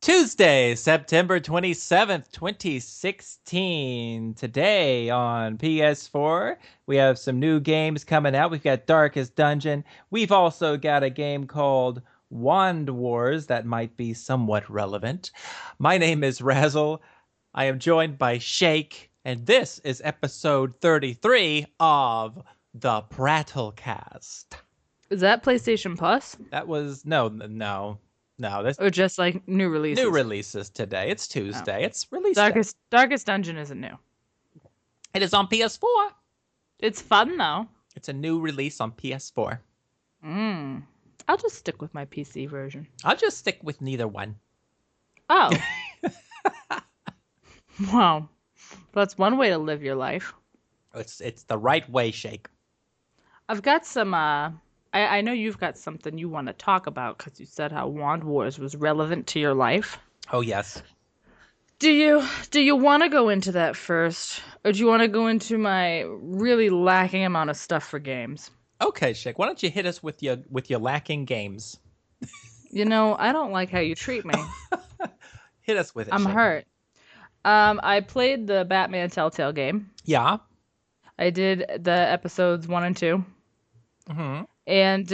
Tuesday, September 27th, 2016. Today on PS4, we have some new games coming out. We've got Darkest Dungeon. We've also got a game called Wand Wars that might be somewhat relevant. My name is Razzle. I am joined by Shake, and this is episode 33 of the Prattlecast. Is that PlayStation Plus? That was no. This Or just like new releases? new releases today. It's Tuesday. Oh. It's release day. Darkest Dungeon isn't new. It is on PS4. It's fun though. It's a new release on PS4. I'll just stick with my PC version. I'll just stick with neither one. Oh. Wow. That's one way to live your life. It's the right way, Shake. I've got some I know you've got something you want to talk about because you said how Wand Wars was relevant to your life. Oh yes. Do you want to go into that first, or do you want to go into my really lacking amount of stuff for games? Okay, Shake. Why don't you hit us with your lacking games? You know, I don't like how you treat me. Hit us with it. I'm Shake. hurt. I played the Batman Telltale game. Yeah. I did the episodes 1 and 2. Mm-hmm. And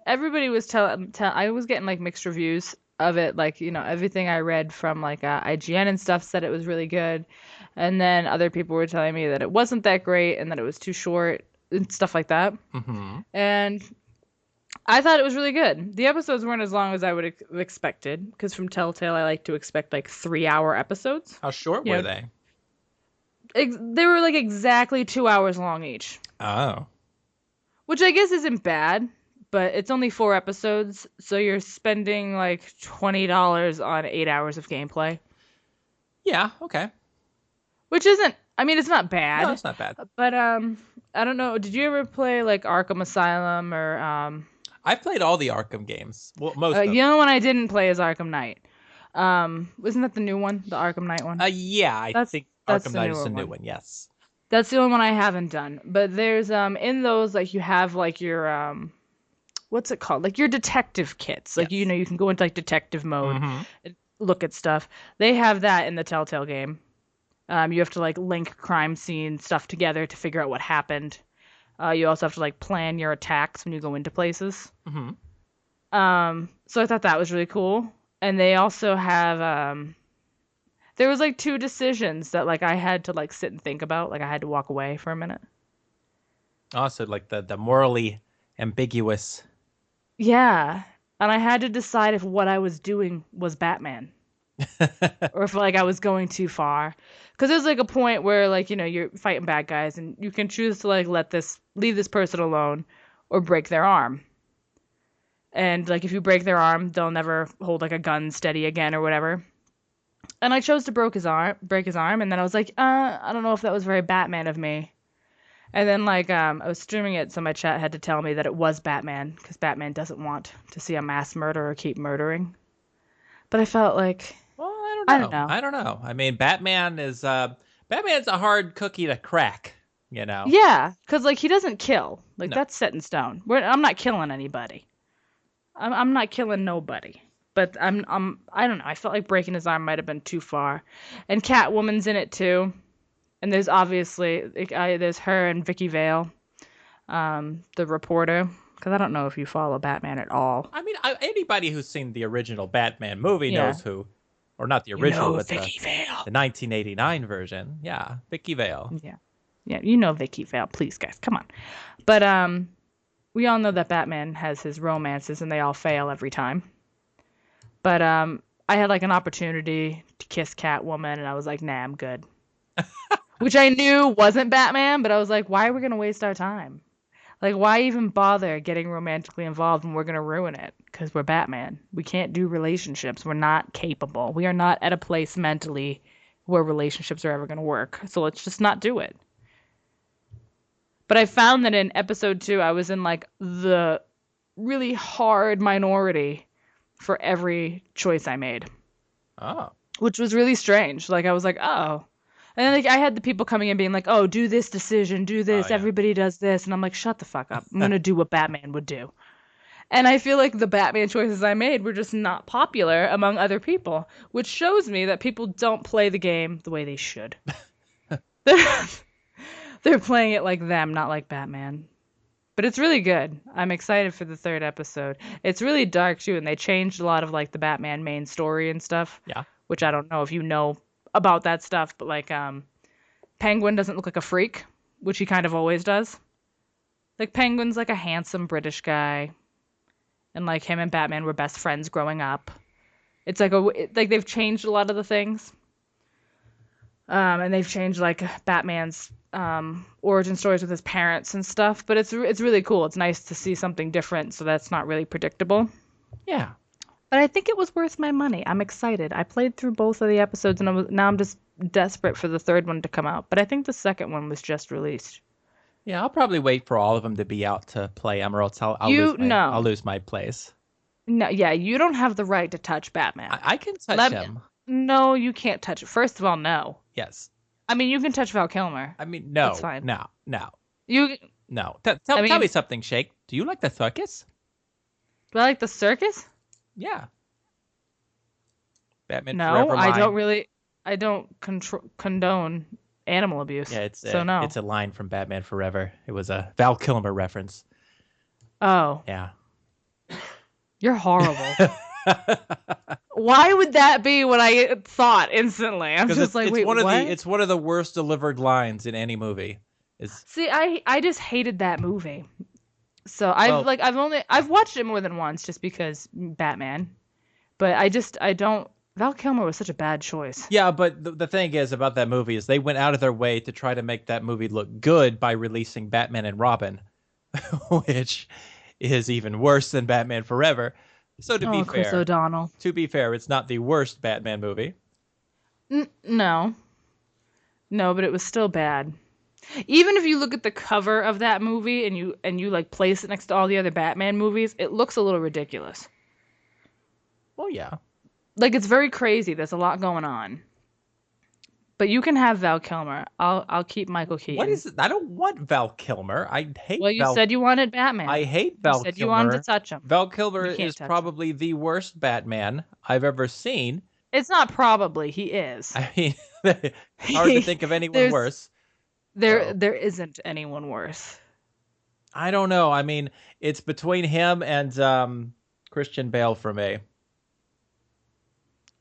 everybody was I was getting like mixed reviews of it. Like, you know, everything I read from like IGN and stuff said it was really good. And then other people were telling me that it wasn't that great and that it was too short and stuff like that. Mm-hmm. And I thought it was really good. The episodes weren't as long as I would have expected, because from Telltale I like to expect like 3-hour episodes. How short were they? They were like exactly 2 hours long each. Oh. Which I guess isn't bad, but it's only 4 episodes, so you're spending like $20 on 8 hours of gameplay. Yeah, okay. Which isn't, I mean, it's not bad. No, it's not bad. But I don't know, did you ever play like Arkham Asylum or I've played all the Arkham games. Well, most of them. the only one I didn't play is Arkham Knight. Wasn't that the new one, the Arkham Knight one? Yeah, I think that's Arkham the Knight is the newer new one. one, yes. That's the only one I haven't done. But there's in those, like, you have like your what's it called? Like your detective kits. Like, Yes. you know, you can go into like detective mode Mm-hmm. and look at stuff. They have that in the Telltale game. You have to like link crime scene stuff together to figure out what happened. You also have to like plan your attacks when you go into places. Mm-hmm. So I thought that was really cool. And they also have there was like 2 decisions that like I had to like sit and think about. Like I had to walk away for a minute. Also, like the morally ambiguous. Yeah. And I had to decide if what I was doing was Batman or if like I was going too far. Because there's like a point where like, you know, you're fighting bad guys and you can choose to like leave this person alone or break their arm. And like if you break their arm, they'll never hold like a gun steady again or whatever. And I chose to break his arm, and then I was like, I don't know if that was very Batman of me. And then like I was streaming it, so my chat had to tell me that it was Batman, because Batman doesn't want to see a mass murderer keep murdering. But I felt like, Well, I don't know. I don't know. I mean, Batman's a hard cookie to crack, you know. Yeah, because like he doesn't kill. Like No. that's set in stone. I'm not killing anybody. I'm not killing nobody. But I don't know. I felt like breaking his arm might have been too far. And Catwoman's in it too. And there's obviously there's her and Vicky Vale, the reporter. Because I don't know if you follow Batman at all. I mean, anybody who's seen the original Batman movie Yeah. knows who, or not the original, but Vicky Vale. the 1989 version. Yeah, Vicky Vale. Yeah, you know Vicky Vale. Please, guys, come on. But we all know that Batman has his romances, and they all fail every time. But I had like an opportunity to kiss Catwoman, and I was like, nah, I'm good. Which I knew wasn't Batman, but I was like, why are we going to waste our time? Like, why even bother getting romantically involved when we're going to ruin it? Because we're Batman. We can't do relationships. We're not capable. We are not at a place mentally where relationships are ever going to work. So let's just not do it. But I found that in episode 2, I was in like the really hard minority for every choice I made. Oh. Which was really strange. Like, I was like, oh. And then like, I had the people coming in being like, oh, do this decision, do this, Oh, yeah. everybody does this. And I'm like, shut the fuck up. I'm going to do what Batman would do. And I feel like the Batman choices I made were just not popular among other people, which shows me that people don't play the game the way they should. They're, they're playing it like them, not like Batman. But it's really good. I'm excited for the third episode. It's really dark too, and they changed a lot of like the Batman main story and stuff, Yeah. which I don't know if you know about that stuff, but like Penguin doesn't look like a freak, which he kind of always does. Like Penguin's like a handsome British guy, and like him and Batman were best friends growing up. It's like like they've changed a lot of the things. And they've changed like Batman's origin stories with his parents and stuff. But it's really cool. It's nice to see something different, so that's not really predictable. Yeah. But I think it was worth my money. I'm excited. I played through both of the episodes, and now I'm just desperate for the third one to come out. But I think the second one was just released. Yeah, I'll probably wait for all of them to be out to play them, or else I'll lose my place. No, yeah, you don't have the right to touch Batman. I can touch him. No, you can't touch it. First of all, no. Yes. I mean, you can touch Val Kilmer. I mean, no. That's fine. No. You No. Tell me something, Shake. Do you like the circus? do I like the circus? Yeah. Batman No, Forever I line. don't really. I don't condone animal abuse. Yeah, no. it's a line from Batman Forever. It was a Val Kilmer reference. Oh, Yeah. you're horrible. Why would that be what I thought instantly? I'm just like, wait, what? It's one of the worst delivered lines in any movie. See, I just hated that movie. So I've watched it more than once just because Batman, but I don't. Val Kilmer was such a bad choice. Yeah, but the thing is about that movie is they went out of their way to try to make that movie look good by releasing Batman and Robin, which is even worse than Batman Forever. So Chris O'Donnell. To be fair, it's not the worst Batman movie. No, but it was still bad. Even if you look at the cover of that movie and you like place it next to all the other Batman movies, it looks a little ridiculous. Well, yeah. Like it's very crazy. There's a lot going on. But you can have Val Kilmer. I'll keep Michael Keaton. What is it? I don't want Val Kilmer. I hate. Well, you said you wanted Batman. I hate Val Kilmer. You said you wanted to touch him. Val Kilmer is probably the worst Batman I've ever seen. It's not probably. He is. I mean, it's hard to think of anyone worse. There isn't anyone worse. I don't know. I mean, it's between him and Christian Bale for me.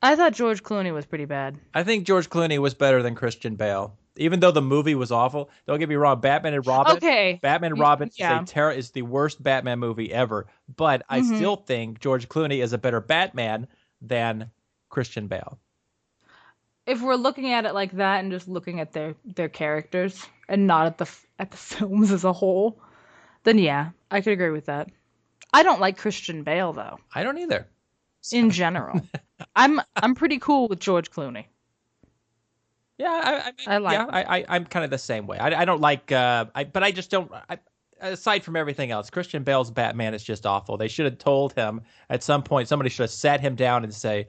I thought George Clooney was pretty bad. I think George Clooney was better than Christian Bale. Even though the movie was awful, don't get me wrong, Batman and Robin. Okay. Batman and Robin is the worst Batman movie ever. But I still think George Clooney is a better Batman than Christian Bale. If we're looking at it like that and just looking at their characters and not at the films as a whole, then yeah, I could agree with that. I don't like Christian Bale though. I don't either. In general. I'm pretty cool with George Clooney. Yeah, I'm kind of the same way. I don't like, but I just don't. Aside from everything else, Christian Bale's Batman is just awful. They should have told him at some point. Somebody should have sat him down and say,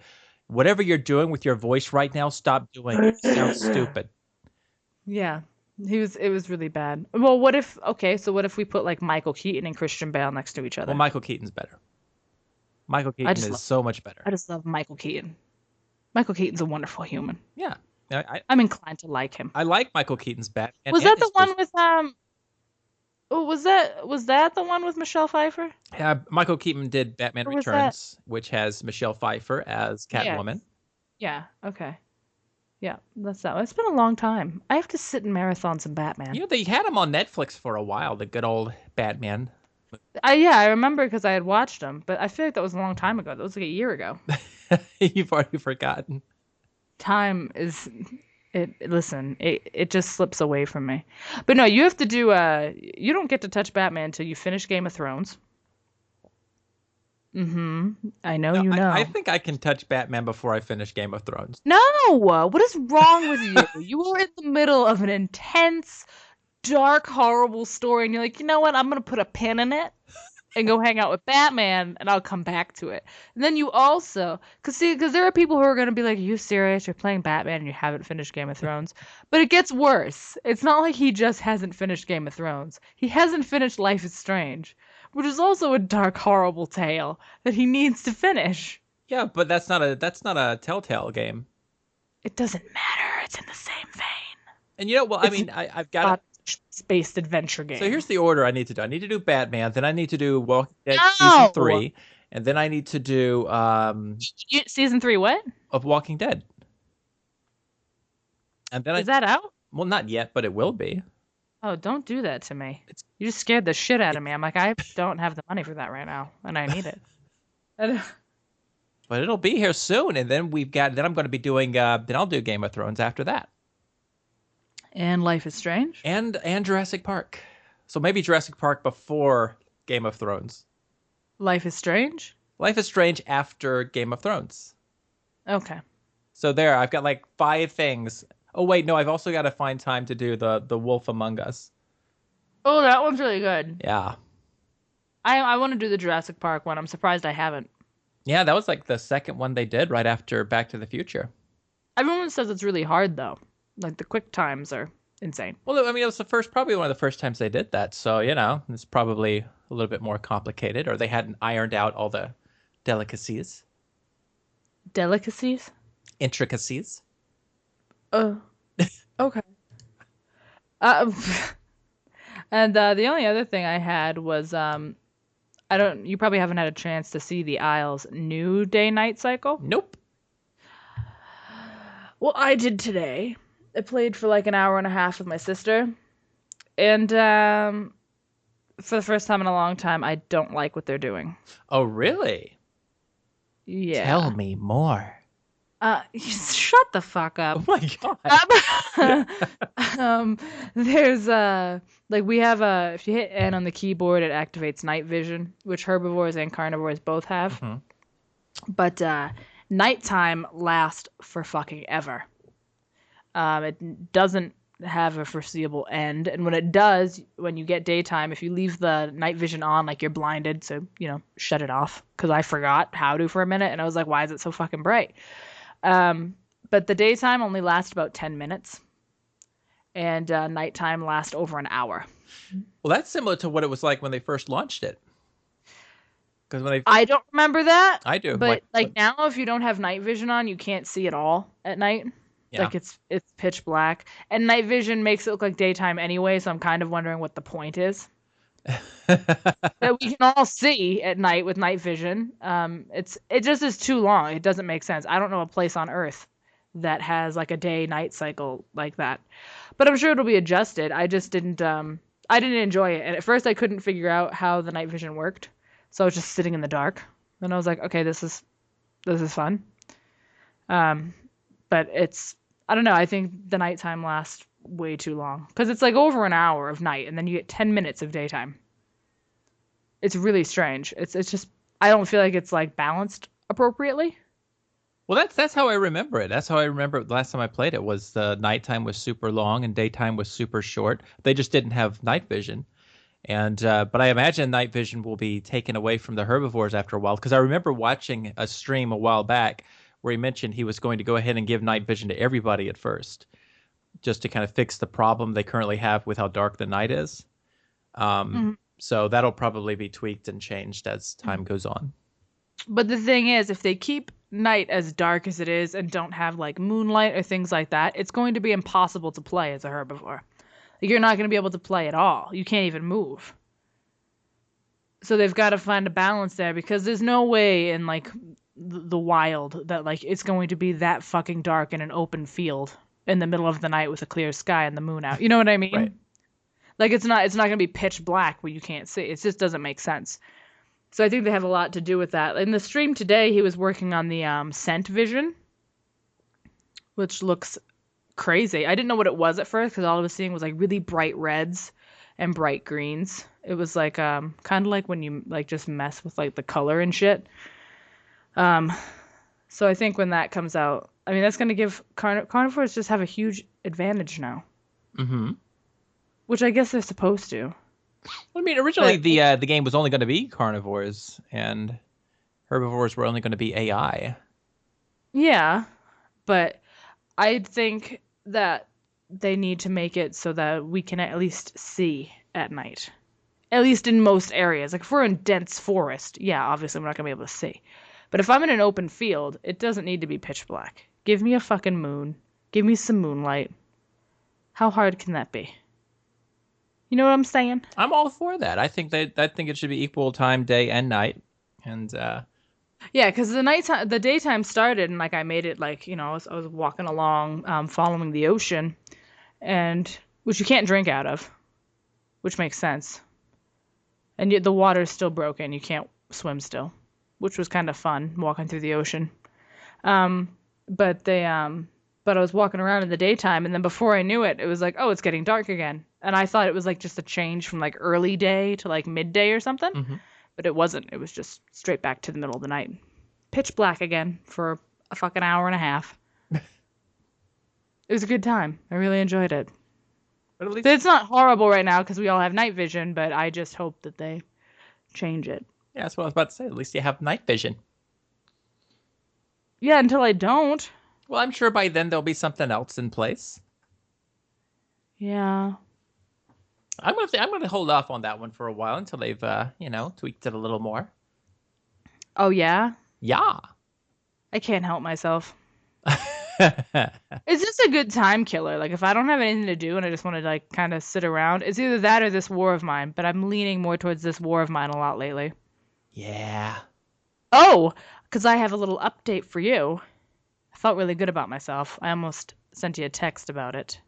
"Whatever you're doing with your voice right now, stop doing it. It sounds stupid." Yeah, it was really bad. Well, what if we put like Michael Keaton and Christian Bale next to each other? Well, Michael Keaton's better. Michael Keaton is so much better. I just love Michael Keaton. Michael Keaton's a wonderful human. Yeah. I'm inclined to like him. I like Michael Keaton's Batman. Was that the one with was that the one with Michelle Pfeiffer? Yeah, Michael Keaton did Batman Returns, which has Michelle Pfeiffer as Catwoman. Yeah, okay. Yeah, that's that one. It's been a long time. I have to sit and marathon some Batman. You know, they had him on Netflix for a while, the good old Batman. I remember because I had watched them, but I feel like that was a long time ago. That was like a year ago. You've already forgotten. Time is it just slips away from me. But no, you have to do you don't get to touch Batman until you finish Game of Thrones. I know you know. I think I can touch Batman before I finish Game of Thrones. No! What is wrong with you? You were in the middle of an intense, dark, horrible story, and you're like, you know what? I'm going to put a pin in it and go hang out with Batman, and I'll come back to it. And then you also, because there are people who are going to be like, are you serious? You're playing Batman and you haven't finished Game of Thrones. But it gets worse. It's not like he just hasn't finished Game of Thrones. He hasn't finished Life is Strange, which is also a dark, horrible tale that he needs to finish. Yeah, but that's not a Telltale game. It doesn't matter. It's in the same vein. And you know, well, I It's mean, I've got it. not a space adventure So game. here's the order I need to do. I need to do Batman, then I need to do Walking Dead season No! 3, and then I need to do Season 3, what? of Walking Dead. And then Is that out? well, not yet, but it will be. Oh, don't do that to me. It's You just scared the shit out of it's me. I'm like, I don't have the money for that right now, and I need it. And but it'll be here soon, and then I'm going to be doing then I'll do Game of Thrones after that, and Life is Strange. and Jurassic Park. So maybe Jurassic Park before Game of Thrones. Life is Strange? Life is Strange after Game of Thrones. Okay. So there, I've got like 5 things. Oh wait, no, I've also got to find time to do the Wolf Among Us. Oh, that one's really good. Yeah. I want to do the Jurassic Park one. I'm surprised I haven't. Yeah, that was like the second one they did right after Back to the Future. Everyone says it's really hard though. Like the quick times are insane. Well, I mean, it was probably one of the first times they did that. So, it's probably a little bit more complicated, or they hadn't ironed out all the delicacies, Delicacies? intricacies. Uh, okay. Uh, and the only other thing I had was I don't. You probably haven't had a chance to see the Isles' new day-night cycle. Nope. Well, I did today. I played for like an hour and a half with my sister, and for the first time in a long time, I don't like what they're doing. Oh, really? Tell Yeah. me more. Shut the fuck up. Oh my God. There's like we have if you hit N on the keyboard, it activates night vision, which herbivores and carnivores both have. Hmm. But nighttime lasts for fucking ever. It doesn't have a foreseeable end, and when it does, when you get daytime, if you leave the night vision on, like you're blinded, so shut it off. Because I forgot how to for a minute, and I was like, why is it so fucking bright? But the daytime only lasts about 10 minutes, and nighttime lasts over an hour. Well, that's similar to what it was like when they first launched it. Because I don't remember that, I do. but like now, if you don't have night vision on, you can't see at all at night. Yeah. Like it's pitch black, and night vision makes it look like daytime anyway. So I'm kind of wondering what the point is. That we can all see at night with night vision. It just is too long. It doesn't make sense. I don't know a place on Earth that has like a day-night cycle like that, but I'm sure it'll be adjusted. I just didn't. I didn't enjoy it, and at first I couldn't figure out how the night vision worked, so I was just sitting in the dark. And I was like, okay, this is fun. But I don't know. I think the nighttime lasts way too long because it's like over an hour of night, and then you get 10 minutes of daytime. It's really strange. It's just I don't feel like it's like balanced appropriately. Well, that's how I remember it. That's how I remember it the last time I played it was the nighttime was super long and daytime was super short. They just didn't have night vision. And but I imagine night vision will be taken away from the herbivores after a while because I remember watching a stream a while back where he mentioned he was going to go ahead and give night vision to everybody at first, just to kind of fix the problem they currently have with how dark the night is. Mhm. So that'll probably be tweaked and changed as time goes on. But the thing is, if they keep night as dark as it is and don't have like moonlight or things like that, it's going to be impossible to play as a herbivore. Like, you're not going to be able to play at all. You can't even move. So they've got to find a balance there because there's no way in like the wild that like it's going to be that fucking dark in an open field in the middle of the night with a clear sky and the moon out. You know what I mean? Right. Like it's not going to be pitch black where you can't see. It just doesn't make sense. So I think they have a lot to do with that. In the stream today, he was working on the scent vision, which looks crazy. I didn't know what it was at first because all I was seeing was like really bright reds and bright greens. It was like kind of like when you like just mess with like the color and shit. So I think when that comes out, I mean that's going to give carnivores just have a huge advantage now. Mm-hmm. Which I guess they're supposed to. I mean, originally the game was only going to be carnivores, and herbivores were only going to be AI. Yeah, but I think that they need to make it so that we can at least see at night At least in most areas. Like if we're in dense forest, yeah, obviously we're not gonna be able to see. But if I'm in an open field, it doesn't need to be pitch black. Give me a fucking moon. Give me some moonlight. How hard can that be? You know what I'm saying? I'm all for that. I think it should be equal time, day and night. And Yeah, because the daytime started, and like I made it like I was walking along, following the ocean, and which you can't drink out of, which makes sense. And yet the water's still broken. You can't swim still, which was kind of fun walking through the ocean. Um, but I was walking around in the daytime, and then before I knew it, it was like, oh, it's getting dark again. And I thought it was like just a change from like early day to like midday or something, mhm. but it wasn't. It was just straight back to the middle of the night. Pitch black again for a fucking hour and a half. It was a good time. I really enjoyed it. But at least, It's not horrible right now because we all have night vision, but I just hope that they change it. yeah, that's what I was about to say. At least you have night vision. Yeah, until I don't. Well, I'm sure by then there'll be something else in place. Yeah. I'm gonna hold off on that one for a while until they've tweaked it a little more. Oh, yeah? Yeah. I can't help myself. It's just a good time killer. Like, if I don't have anything to do and I just want to, like, kind of sit around, it's either that or this war of mine, but I'm leaning more towards this war of mine a lot lately. Yeah. Oh, because I have a little update for you. I felt really good about myself. I almost sent you a text about it.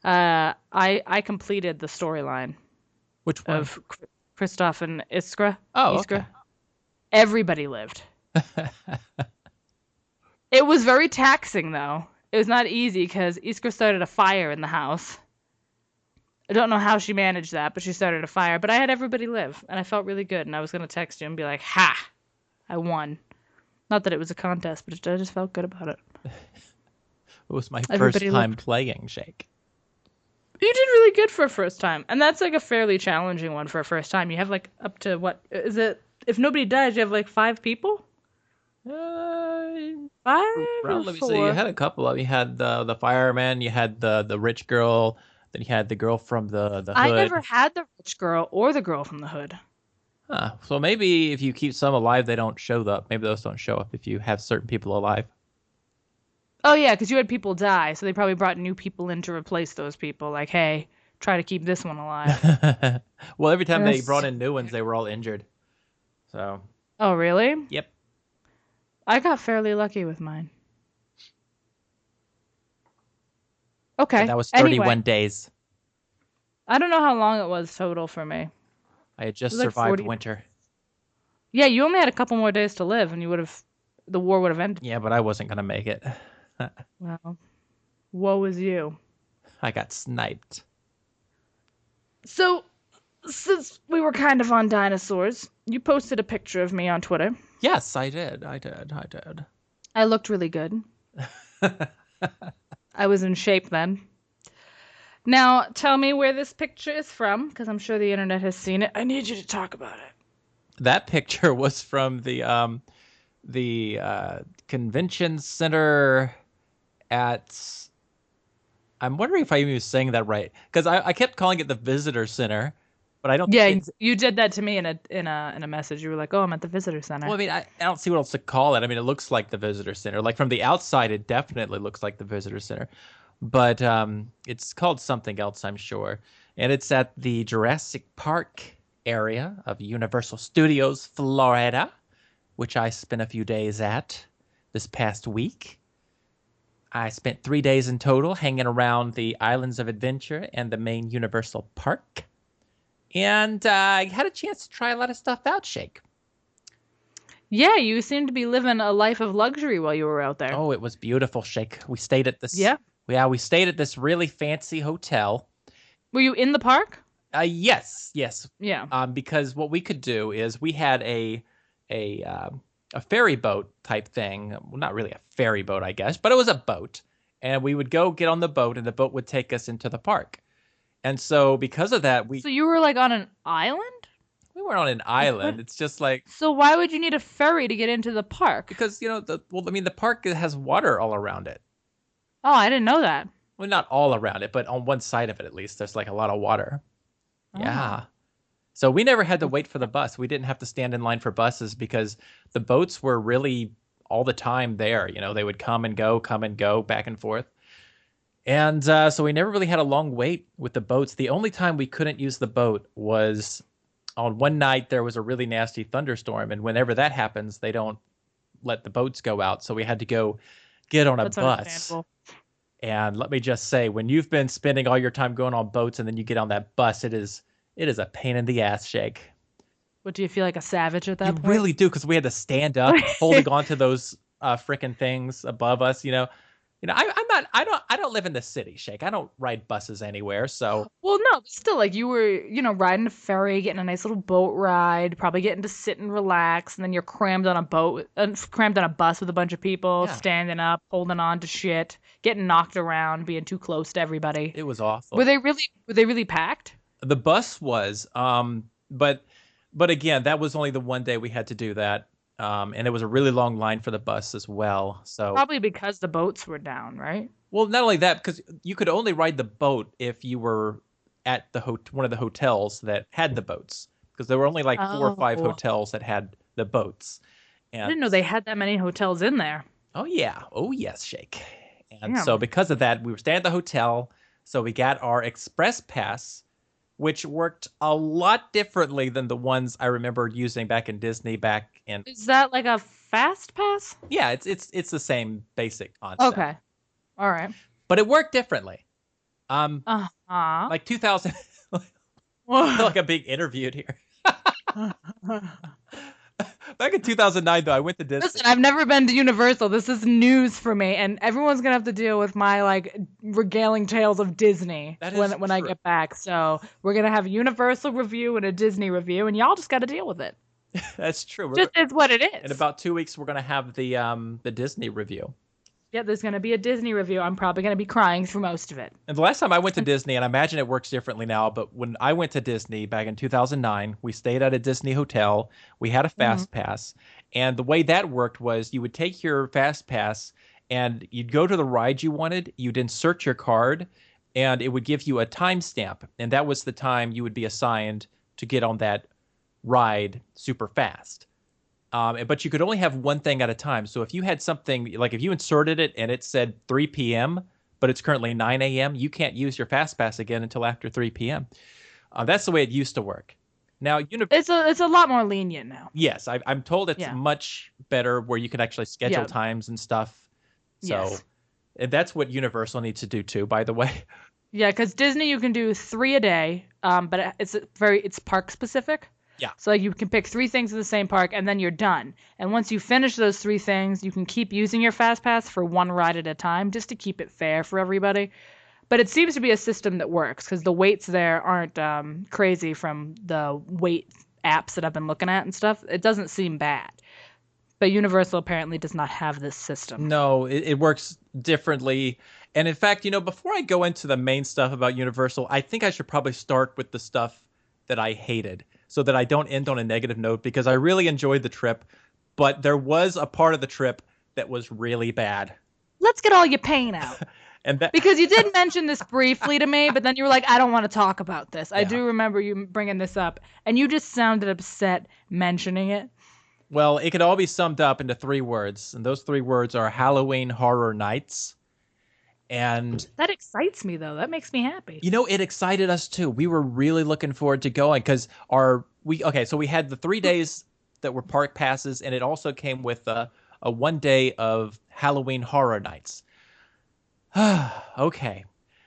I completed the storyline Which one? of Kristoff and Iskra. Oh, okay. Iskra. Everybody lived. It was very taxing, though. It was not easy because Iskra started a fire in the house. I don't know how she managed that, but she started a fire. But I had everybody live, and I felt really good. And I was going to text you and be like, ha, I won. Not that it was a contest, but I just felt good about it. It was my first Everybody time lived. playing Shake. You did really good for a first time. And that's like a fairly challenging one for a first time. You have like up to what? Is it? If nobody dies, you have like 5 people? Five or Let me see. You four? had a couple of. You had the fireman. You had the rich girl. Then you had the girl from the I never hood. had the rich girl or the girl from the hood. Huh. So maybe if you keep some alive, they don't show up. Maybe those don't show up if you have certain people alive. Oh yeah, because you had people die, so they probably brought new people in to replace those people. Like, hey, try to keep this one alive. Well, every time they brought Yes. in new ones, they were all injured. So, Oh really? yep. I got fairly lucky with mine. And Okay. that was Anyway, 31 days. I don't know how long it was total for me. It I had was just like survived 40. winter. Yeah, you only had a couple more days to live, and the war would have ended. Yeah, but I wasn't gonna make it. Well, woe is you. I got sniped. So, since we were kind of on dinosaurs, you posted a picture of me on Twitter. Yes, I did. I did. I did. I looked really good. I was in shape then. Now, tell me where this picture is from, because I'm sure the internet has seen it. I need you to talk about it. That picture was from the convention center at. I'm wondering if I even was saying that right because I kept calling it the visitor center, but I don't think Yeah, it's. you did that to me in a message. You were like, "Oh, I'm at the visitor Well, center." I mean, I don't see what else to call it. I mean, it looks like the visitor center. Like from the outside, it definitely looks like the visitor center, but it's called something else, I'm sure. And it's at the Jurassic Park area of Universal Studios, Florida, which I spent a few days at this past week. I spent 3 days in total hanging around the Islands of Adventure and the main Universal Park. And I had a chance to try a lot of stuff out, Shake. Yeah, you seem to be living a life of luxury while you were out there. Oh, it was beautiful, Shake. We stayed at this. Yeah. Yeah, we stayed at this really fancy hotel. Were you in the park? Yes, yes. Yeah. Because what we could do is we had a a ferry boat type thing. Well, not really a ferry boat, I guess, but it was a boat, and we would go get on the boat, and the boat would take us into the park. And so, because of that, So you were like on an island? we weren't on an Like what? island. It's just like So why would you need a ferry to get into the park? because I mean, the park has water all around it. Oh, I didn't know that. Well, not all around it, but on one side of it at least, there's like a lot of water. Oh. Yeah. So we never had to wait for the bus. We didn't have to stand in line for buses because the boats were really all the time there. They would come and go, back and forth. And so we never really had a long wait with the boats. The only time we couldn't use the boat was on one night there was a really nasty thunderstorm. And whenever that happens, they don't let the boats go out. So we had to go get on a That's bus. understandable. And let me just say, when you've been spending all your time going on boats and then you get on that bus, it is a pain in the ass, Shake. What, do you feel like a savage at You that point? really do, because we had to stand up, holding on to those freaking things above us. I don't live in the city, Shake. I don't ride buses anywhere, so Well, no, but still, like you were, riding a ferry, getting a nice little boat ride, probably getting to sit and relax, and then you're crammed on a bus with a bunch of people, yeah, standing up, holding on to shit, getting knocked around, being too close to everybody. it was Were awful. they really, were they really packed? The bus was, but again, that was only the one day we had to do that, and it was a really long line for the bus as well. So, Probably because the boats were down, right? well, not only that, because you could only ride the boat if you were at one of the hotels that had the boats, because there were only like four or five Oh, hotels that had the boats, I and didn't know they had that many hotels in there. oh yeah, oh yes, Shake. And so Damn. because of that, we were staying at the hotel, so we got our express pass, which worked a lot differently than the ones I remember using back in Disney back in. Is that like a fast pass? Yeah, it's the same basic concept, Okay. All right. but it worked differently. Uh-huh. Like 2000, I feel like I'm being interviewed here. Back in 2009, though, I went to Listen, Disney. I've never been to Universal. This is news for me, and everyone's gonna have to deal with my like regaling tales of Disney That is when I true. get back. So we're gonna have a Universal review and a Disney review, and y'all just got to deal with it. That's true. Just is what it In is. about 2 weeks, we're gonna have the Disney review. Yeah, there's gonna be a Disney review. I'm probably gonna be crying through most of it. And the last time I went to Disney, and I imagine it works differently now, but when I went to Disney back in 2009, we stayed at a Disney hotel. We had a Hmm. fast pass. And the way that worked was you would take your fast pass and you'd go to the ride you wanted, you'd insert your card, and it would give you a timestamp. And that was the time you would be assigned to get on that ride super fast. But you could only have one thing at a time. So if you had something like if you inserted it and it said 3 p.m., but it's currently 9 a.m., you can't use your fast pass again until after 3 p.m. That's the way it used to work. Now, It's a lot more lenient now. yes, I'm told it's Yeah. much better where you can actually schedule Yeah. times and stuff. So Yes. and that's what Universal needs to do too, by the way. Yeah, because Disney you can do three a day, but it's park specific. Yeah. So like, you can pick three things in the same park, and then you're done. And once you finish those three things, you can keep using your fast pass for one ride at a time, just to keep it fair for everybody. But it seems to be a system that works because the waits there aren't crazy from the wait apps that I've been looking at and stuff. It doesn't seem bad. But Universal apparently does not have this system. No, it works differently. And in fact, before I go into the main stuff about Universal, I think I should probably start with the stuff that I hated so that I don't end on a negative note because I really enjoyed the trip, but there was a part of the trip that was really bad. Let's get all your pain out. And that, Because you did mention this briefly to me, but then you were like, I don't want to talk about this. I yeah. do remember you bringing this up, and you just sounded upset mentioning it. Well, it could all be summed up into three words, and those three words are Halloween Horror Nights. And That excites me, though. That makes me happy. it excited us too. We were really looking forward to going because so we had the 3 days that were park passes, and it also came with a one day of Halloween Horror Nights. Okay.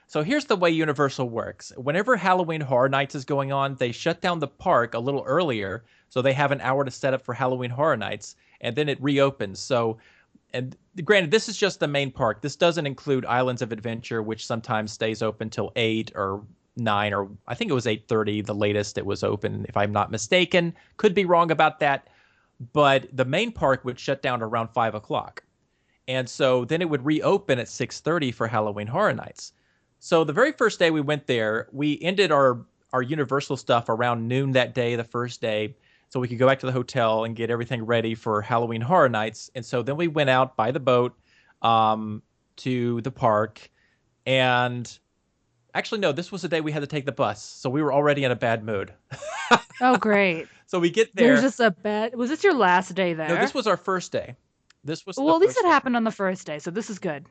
So here's the way Universal works. Whenever Halloween Horror Nights is going on, they shut down the park a little earlier, so they have an hour to set up for Halloween Horror Nights, and then it reopens. So, and granted, this is just the main park. This doesn't include Islands of Adventure, which sometimes stays open till 8 or 9, or I think it was 8:30, the latest it was open, if I'm not mistaken. Could be wrong about that. But the main park would shut down around 5 o'clock. And so then it would reopen at 6:30 for Halloween Horror Nights. So the very first day we went there, we ended our Universal stuff around noon that day, the first day, so we could go back to the hotel and get everything ready for Halloween Horror Nights. And so then we went out by the boat to the park. And actually, no, this was the day we had to take the bus, so we were already in a bad mood. Oh, great. So we get There's there. just a bed. Was this your last day No, this there? was our first day. This was the Well, at least first it day. happened on the first day, so this is good.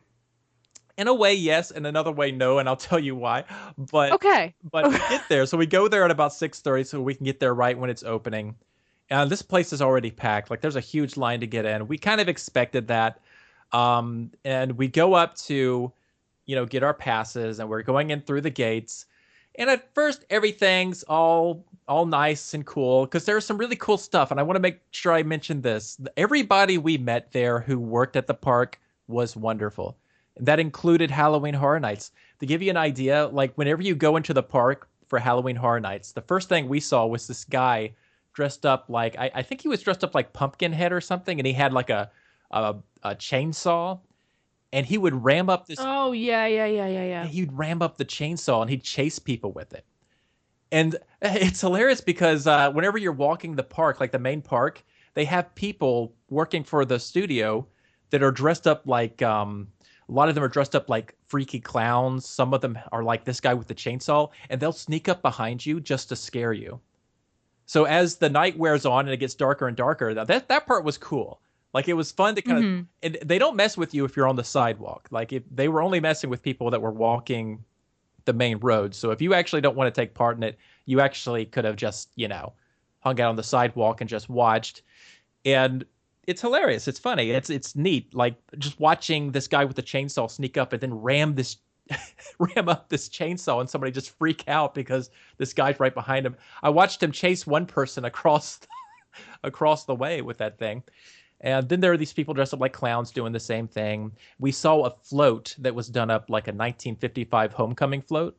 In a way, yes, in another way, no, and I'll tell you why. But Okay. but we get there, so we go there at about 6:30, so we can get there right when it's opening. And this place is already packed. Like there's a huge line to get in. We kind of expected that. And we go up to, get our passes, and we're going in through the gates. And at first, everything's all nice and cool because there's some really cool stuff. And I want to make sure I mention this. Everybody we met there who worked at the park was wonderful. That included Halloween Horror Nights. To give you an idea, like whenever you go into the park for Halloween Horror Nights, the first thing we saw was this guy dressed up like I think he was dressed up like Pumpkinhead or something, and he had like a chainsaw, and he would ram up this. Oh, yeah, yeah, yeah, yeah, yeah. He'd ram up the chainsaw and he'd chase people with it. And it's hilarious because whenever you're walking the park, like the main park, they have people working for the studio that are dressed up like a lot of them are dressed up like freaky clowns. Some of them are like this guy with the chainsaw, and they'll sneak up behind you just to scare you. So as the night wears on and it gets darker and darker, that part was cool. Like it was fun to kind of, Mm-hmm. and they don't mess with you if you're on the sidewalk. Like if they were only messing with people that were walking the main road. So if you actually don't want to take part in it, you actually could have just, hung out on the sidewalk and just watched. And it's hilarious. It's funny. It's neat. Like just watching this guy with the chainsaw sneak up and then ram up this chainsaw and somebody just freak out because this guy's right behind him. I watched him chase one person across the way with that thing. And then there are these people dressed up like clowns doing the same thing. We saw a float that was done up like a 1955 homecoming float,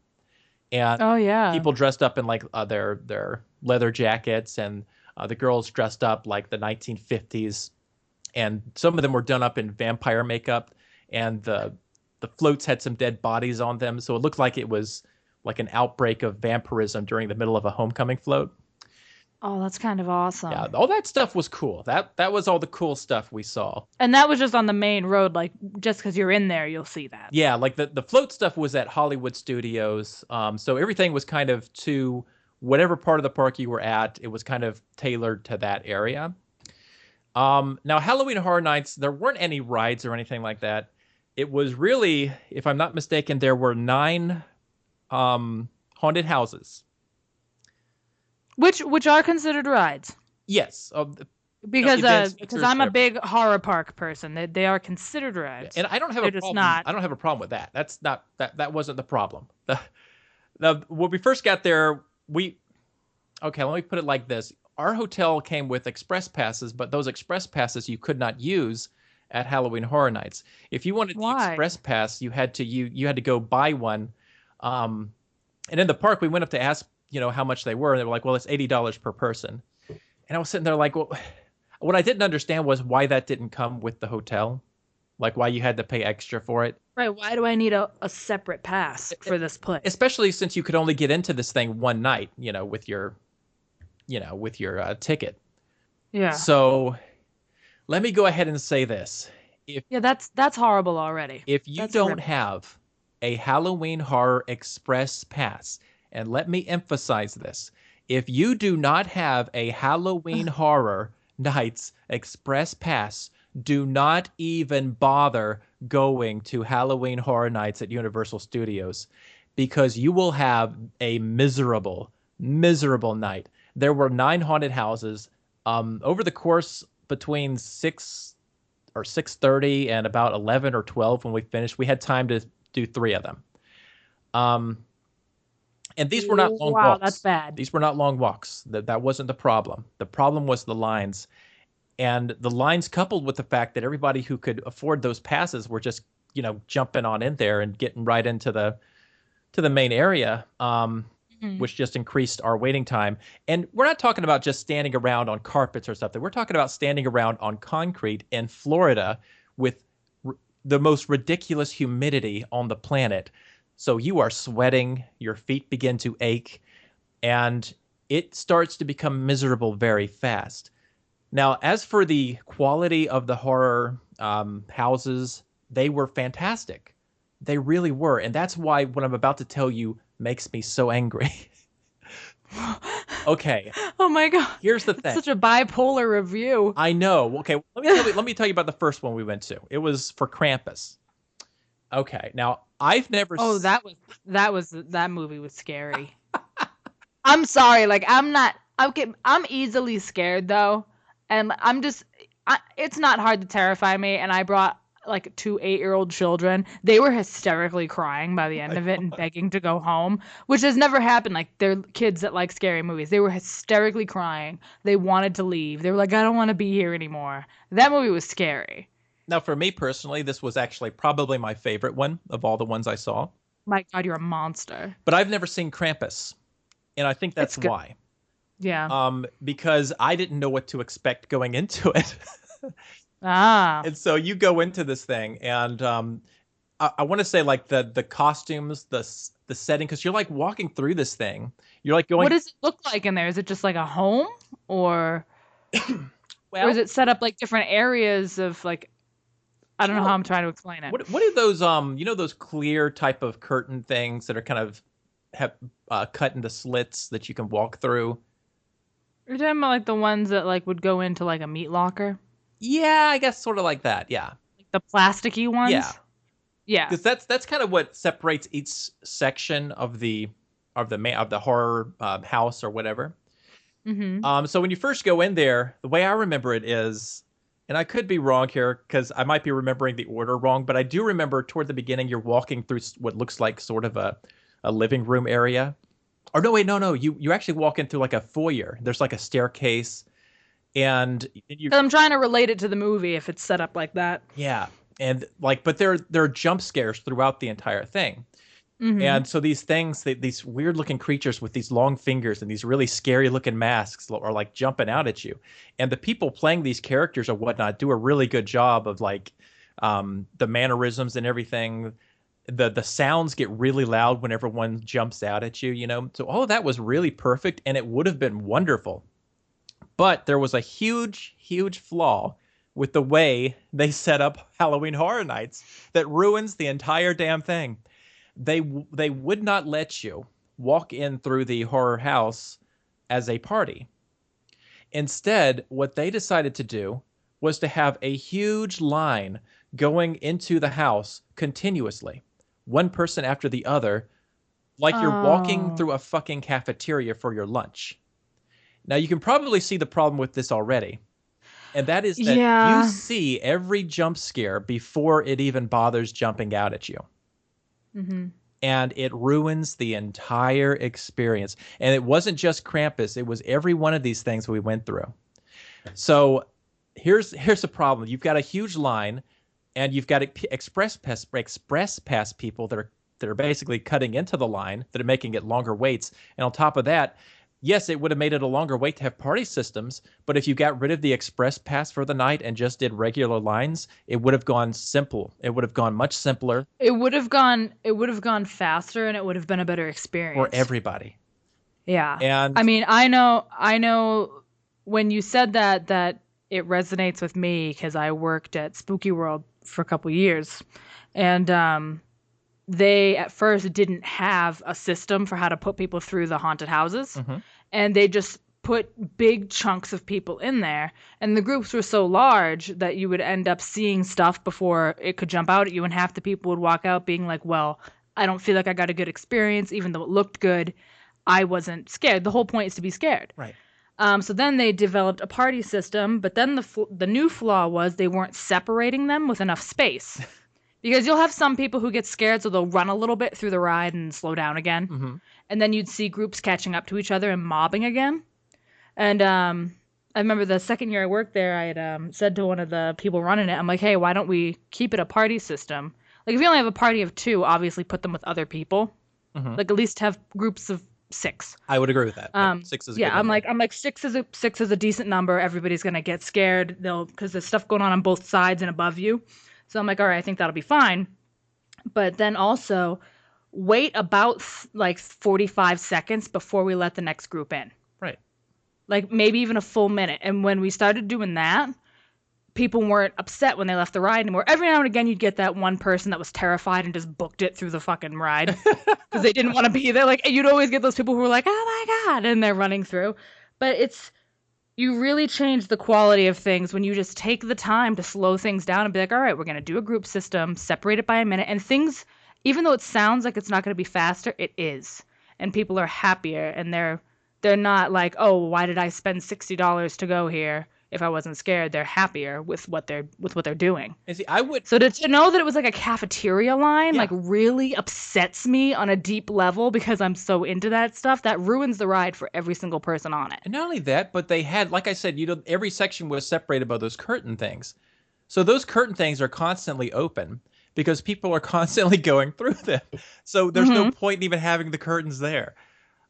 and Oh, yeah. people dressed up in like their leather jackets, and the girls dressed up like the 1950s, and some of them were done up in vampire makeup, and the floats had some dead bodies on them, so it looked like it was like an outbreak of vampirism during the middle of a homecoming float. Oh, that's kind of Yeah, awesome. all that stuff was cool. That was all the cool stuff we saw. And that was just on the main road. Like, just because you're in there, you'll see that. Yeah, like the float stuff was at Hollywood Studios. So everything was kind of to whatever part of the park you were at, it was kind of tailored to that area. Now Halloween Horror Nights, there weren't any rides or anything like that. It was really, if I'm not mistaken, there were nine haunted houses. Which are considered rides. Yes, events, Because features, I'm a whatever. big horror park person. They are considered Yeah, rides. and I don't have a They're just problem. not. I don't have a problem with that. That's not that wasn't the problem. When we first got there, we okay. Let me put it like this: our hotel came with express passes, but those express passes you could not use at Halloween Horror Nights. If you wanted the Why? express pass, you had to go buy one. Um, and in the park, we went up to ask how much they were, and they were like, "Well, it's $80 per person." And I was sitting there like, well, what I didn't understand was why that didn't come with the hotel, like why you had to pay extra for it, Right. Why do I need a separate pass for this place? especially since you could only get into this thing one night, with your ticket. Yeah. So let me go ahead and say this: if Yeah. That's horrible already. if you That's don't really. have a Halloween Horror Express pass, and let me emphasize this, if you do not have a Halloween Horror Nights Express pass, do not even bother going to Halloween Horror Nights at Universal Studios because you will have a miserable, miserable night. There were nine haunted houses. Over the course between 6:30 and about 11 or 12 when we finished, we had time to do three of them. Um, and these were not long Wow, that's walks. bad. These were not long walks. That wasn't the problem. The problem was the lines. And the lines coupled with the fact that everybody who could afford those passes were just, jumping on in there and getting right into the main area, Mhm. which just increased our waiting time. And we're not talking about just standing around on carpets or something. We're talking about standing around on concrete in Florida with the most ridiculous humidity on the planet. So you are sweating, your feet begin to ache, and it starts to become miserable very fast. Now, as for the quality of the horror houses, they were fantastic. They really were. And that's why what I'm about to tell you makes me so angry. Okay, Oh my god, here's the it's thing. such a bipolar review. I know. Okay, let me tell you about the first one we went to. It was for Krampus. Okay, now I've never. Oh, that movie was scary. I'm sorry, like I'm not. Okay, I'm easily scared though, and it's not hard to terrify me. And I brought like two 8-year-old children. They were hysterically crying by the end of it and begging to go home, which has never happened. Like they're kids that like scary movies. They were hysterically crying. They wanted to leave. They were like, I don't want to be here anymore. That movie was scary. Now, for me personally, this was actually probably my favorite one of all the ones I saw. My God, you're a monster. But I've never seen Krampus, and I think It's that's good. why. Yeah. Because I didn't know what to expect going into it. Ah. And so you go into this thing, and I want to say like the costumes, the setting, because you're like walking through this thing. You're like What going, does it look like in there? Is it just like a home or or is well, it set up like different areas of like I don't know how sure. I'm trying to explain it. What are those those clear type of curtain things that are kind of have cut into slits that you can walk through? You're talking about like the ones that like would go into like a meat locker? Yeah, I guess sort of like that. Yeah, Like the plasticky yeah. ones? Yeah. Because that's kind of what separates each section of the horror house or whatever. Mm-hmm. So when you first go in there, the way I remember it is, and I could be wrong here because I might be remembering the order wrong, but I do remember toward the beginning you're walking through what looks like sort of a living room area. Or no, wait, no, you actually walk in through like a foyer. There's like a staircase, and you, 'Cause I'm trying to relate it to the movie if it's set up like that. yeah, and like, but there are jump scares throughout the entire thing. Mm-hmm. And so these things, these weird looking creatures with these long fingers and these really scary looking masks are like jumping out at you. And the people playing these characters or whatnot do a really good job of like the mannerisms and everything. The sounds get really loud whenever one jumps out at you. So all of that was really perfect and it would have been wonderful. But there was a huge, huge flaw with the way they set up Halloween Horror Nights that ruins the entire damn thing. They would not let you walk in through the horror house as a party. Instead, what they decided to do was to have a huge line going into the house continuously, one person after the other, like you're walking Oh. through a fucking cafeteria for your lunch. Now, you can probably see the problem with this already, and that is that you Yeah. see every jump scare before it even bothers jumping out at you. Mm-hmm. And it ruins the entire experience. And it wasn't just Krampus, it was every one of these things we went through. So here's the problem. You've got a huge line and you've got express pass people that are basically cutting into the line that are making it longer waits. And on top of that, yes, it would have made it a longer wait to have party systems, but if you got rid of the express pass for the night and just did regular lines, it would have gone simple. It would have gone much simpler It would have gone faster and it would have been a better for experience. everybody. Yeah. I And mean, I know when you said that it resonates with me because I worked at Spooky World for a couple years. And they at first didn't have a system for how to put people through the haunted houses. mhm, And they just put big chunks of people in there. And the groups were so large that you would end up seeing stuff before it could jump out at you. And half the people would walk out being like, well, I don't feel like I got a good experience, even though it looked good. I wasn't scared. The whole point is to be scared. right. So then they developed a party system, but then the new flaw was they weren't separating them with enough space. Because you'll have some people who get scared, so they'll run a little bit through the ride and slow down again. Hmm. And then you'd see groups catching up to each other and mobbing again. And I remember the second year I worked there, I had said to one of the people running it, I'm like, hey, why don't we keep it a party system? Like, if you only have a party of 2, obviously put them with other people. Hmm. Like, at least have groups of 6. I would agree with that. Yep, 6 is a good Yeah, I'm number. like, I'm like 6 is a decent number. Everybody's gonna get scared. Because there's stuff going on both sides and above you. So I'm like, all right, I think that'll be fine. But then also wait about like 45 seconds before we let the next group in. Right. Like maybe even a full minute. And when we started doing that, people weren't upset when they left the ride anymore. Every now and again, you'd get that one person that was terrified and just booked it through the fucking ride because they didn't want to be there. Like, you'd always get those people who were like, "Oh my god," and they're running through. But you really change the quality of things when you just take the time to slow things down and be like, all right, we're going to do a group system, separate it by a minute. And things, even though it sounds like it's not going to be faster, it is. And people are happier and they're not like, oh, why did I spend $60 to go here if I wasn't scared? They're happier with what they're doing. And see, I would. So to know that it was like a cafeteria line, Yeah. like really upsets me on a deep level because I'm so into that stuff. That ruins the ride for every single person on it. And not only that, but they had, like I said, every section was separated by those curtain things. So those curtain things are constantly open because people are constantly going through them. So there's no point in even having the curtains there.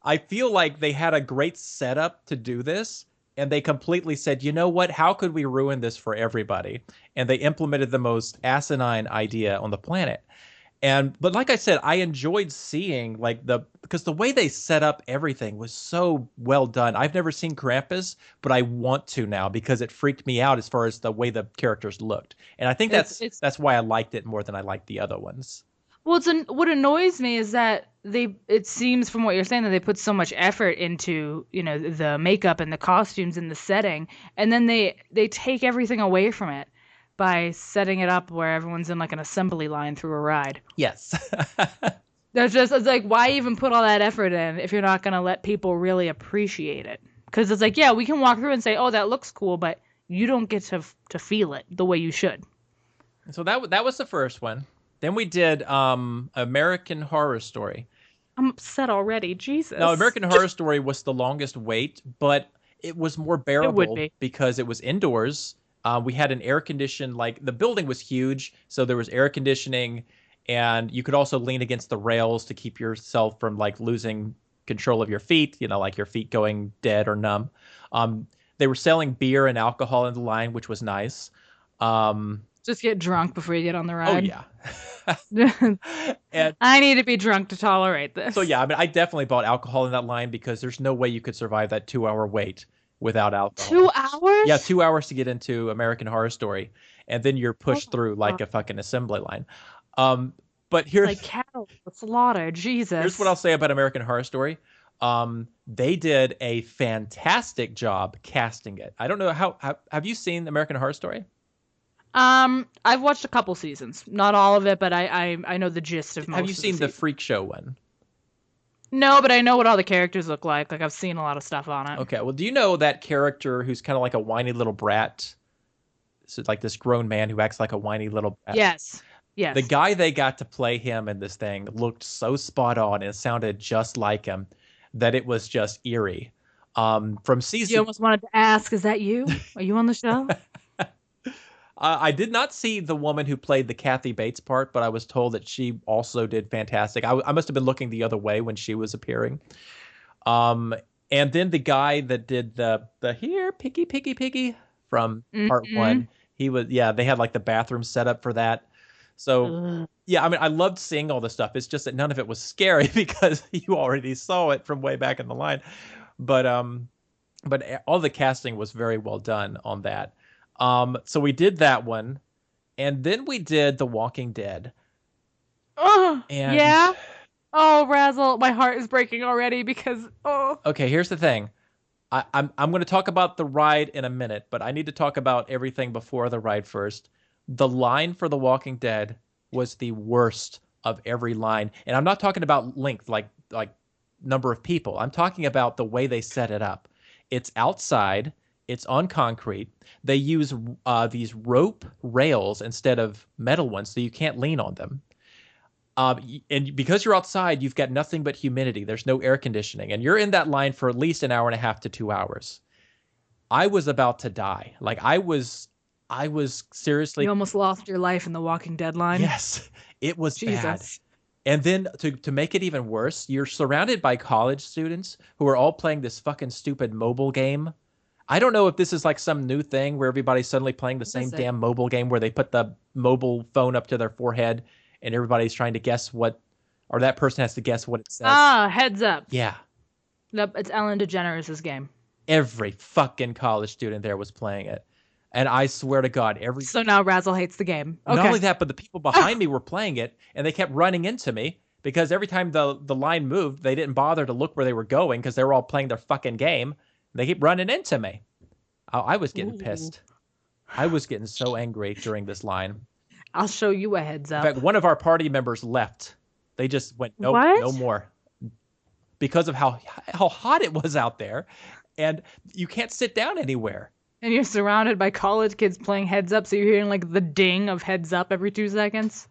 I feel like they had a great setup to do this, and they completely said, you know what? How could we ruin this for everybody? And they implemented the most asinine idea on the planet. But like I said, I enjoyed seeing because the way they set up everything was so well done. I've never seen Krampus, but I want to now because it freaked me out as far as the way the characters looked. And I think that's why I liked it more than I liked the other ones. Well, what annoys me is that it seems from what you're saying that they put so much effort into, the makeup and the costumes and the setting, and then they take everything away from it by setting it up where everyone's in like an assembly line through a ride. Yes. It's like, why even put all that effort in if you're not going to let people really appreciate it? Because it's like, yeah, we can walk through and say, oh, that looks cool, but you don't get to feel it the way you should. So that was the first one. Then we did American Horror Story. I'm upset already. Jesus. Now, American Horror Story was the longest wait, but it was more bearable because it was indoors. We had an air conditioned, like the building was huge, so there was air conditioning, and you could also lean against the rails to keep yourself from like losing control of your feet, like your feet going dead or numb. They were selling beer and alcohol in the line, which was nice. Just get drunk before you get on the ride. Oh, yeah. And I need to be drunk to tolerate this. So, yeah, I mean, I definitely bought alcohol in that line because there's no way you could survive that 2-hour wait without alcohol. 2 hours? Yeah, 2 hours to get into American Horror Story. And then you're pushed through like a fucking assembly line. But here's like cattle slaughter. Jesus. Here's what I'll say about American Horror Story. They did a fantastic job casting it. I don't know how have you seen American Horror Story? I've watched a couple seasons, not all of it, but I know the gist of most. Have you seen the Freak Show one? No, but I know what all the characters look like. Like I've seen a lot of stuff on it. Okay, well, do you know that character who's kind of like a whiny little brat? So like this grown man who acts like a whiny little brat. Yes. Yes. The guy they got to play him in this thing looked so spot on and sounded just like him that it was just eerie. From season, you almost wanted to ask, "Is that you? Are you on the show?" I did not see the woman who played the Kathy Bates part, but I was told that she also did fantastic. I must have been looking the other way when she was appearing. And then the guy that did the here piggy piggy piggy from part one, he was they had like the bathroom set up for that. So yeah, I mean, I loved seeing all this stuff. It's just that none of it was scary because you already saw it from way back in the line. But all the casting was very well done on that. So we did that one, and then we did The Walking Dead. Oh, yeah. Oh, Razzle, my heart is breaking already because Okay, here's the thing. I'm going to talk about the ride in a minute, but I need to talk about everything before the ride first. The line for The Walking Dead was the worst of every line, and I'm not talking about length, like number of people. I'm talking about the way they set it up. It's outside. It's on concrete. They use these rope rails instead of metal ones, so you can't lean on them. And because you're outside, you've got nothing but humidity. There's no air conditioning, and you're in that line for at least an hour and a half to 2 hours. I was about to die. Like I was seriously. You almost lost your life in the Walking Dead line. Yes, it was Jesus. bad. And then to make it even worse, you're surrounded by college students who are all playing this fucking stupid mobile game. I don't know if this is like some new thing where everybody's suddenly playing the same damn mobile game where they put the mobile phone up to their forehead and everybody's trying to guess or that person has to guess what it says. Heads Up. Yeah. Nope, it's Ellen DeGeneres' game. Every fucking college student there was playing it. And I swear to God, So now Razzle hates the game. not only Okay. that, but the people behind me were playing it, and they kept running into me because every time the line moved, they didn't bother to look where they were going because they were all playing their fucking game. They keep running into me. I was getting Ooh. pissed. I was getting so angry during this line. I'll show you a heads In up. fact, one of our party members left. They just went, nope, no What? more, because of how hot it was out there, and you can't sit down anywhere. And you're surrounded by college kids playing heads up, so you're hearing like the ding of heads up every 2 seconds.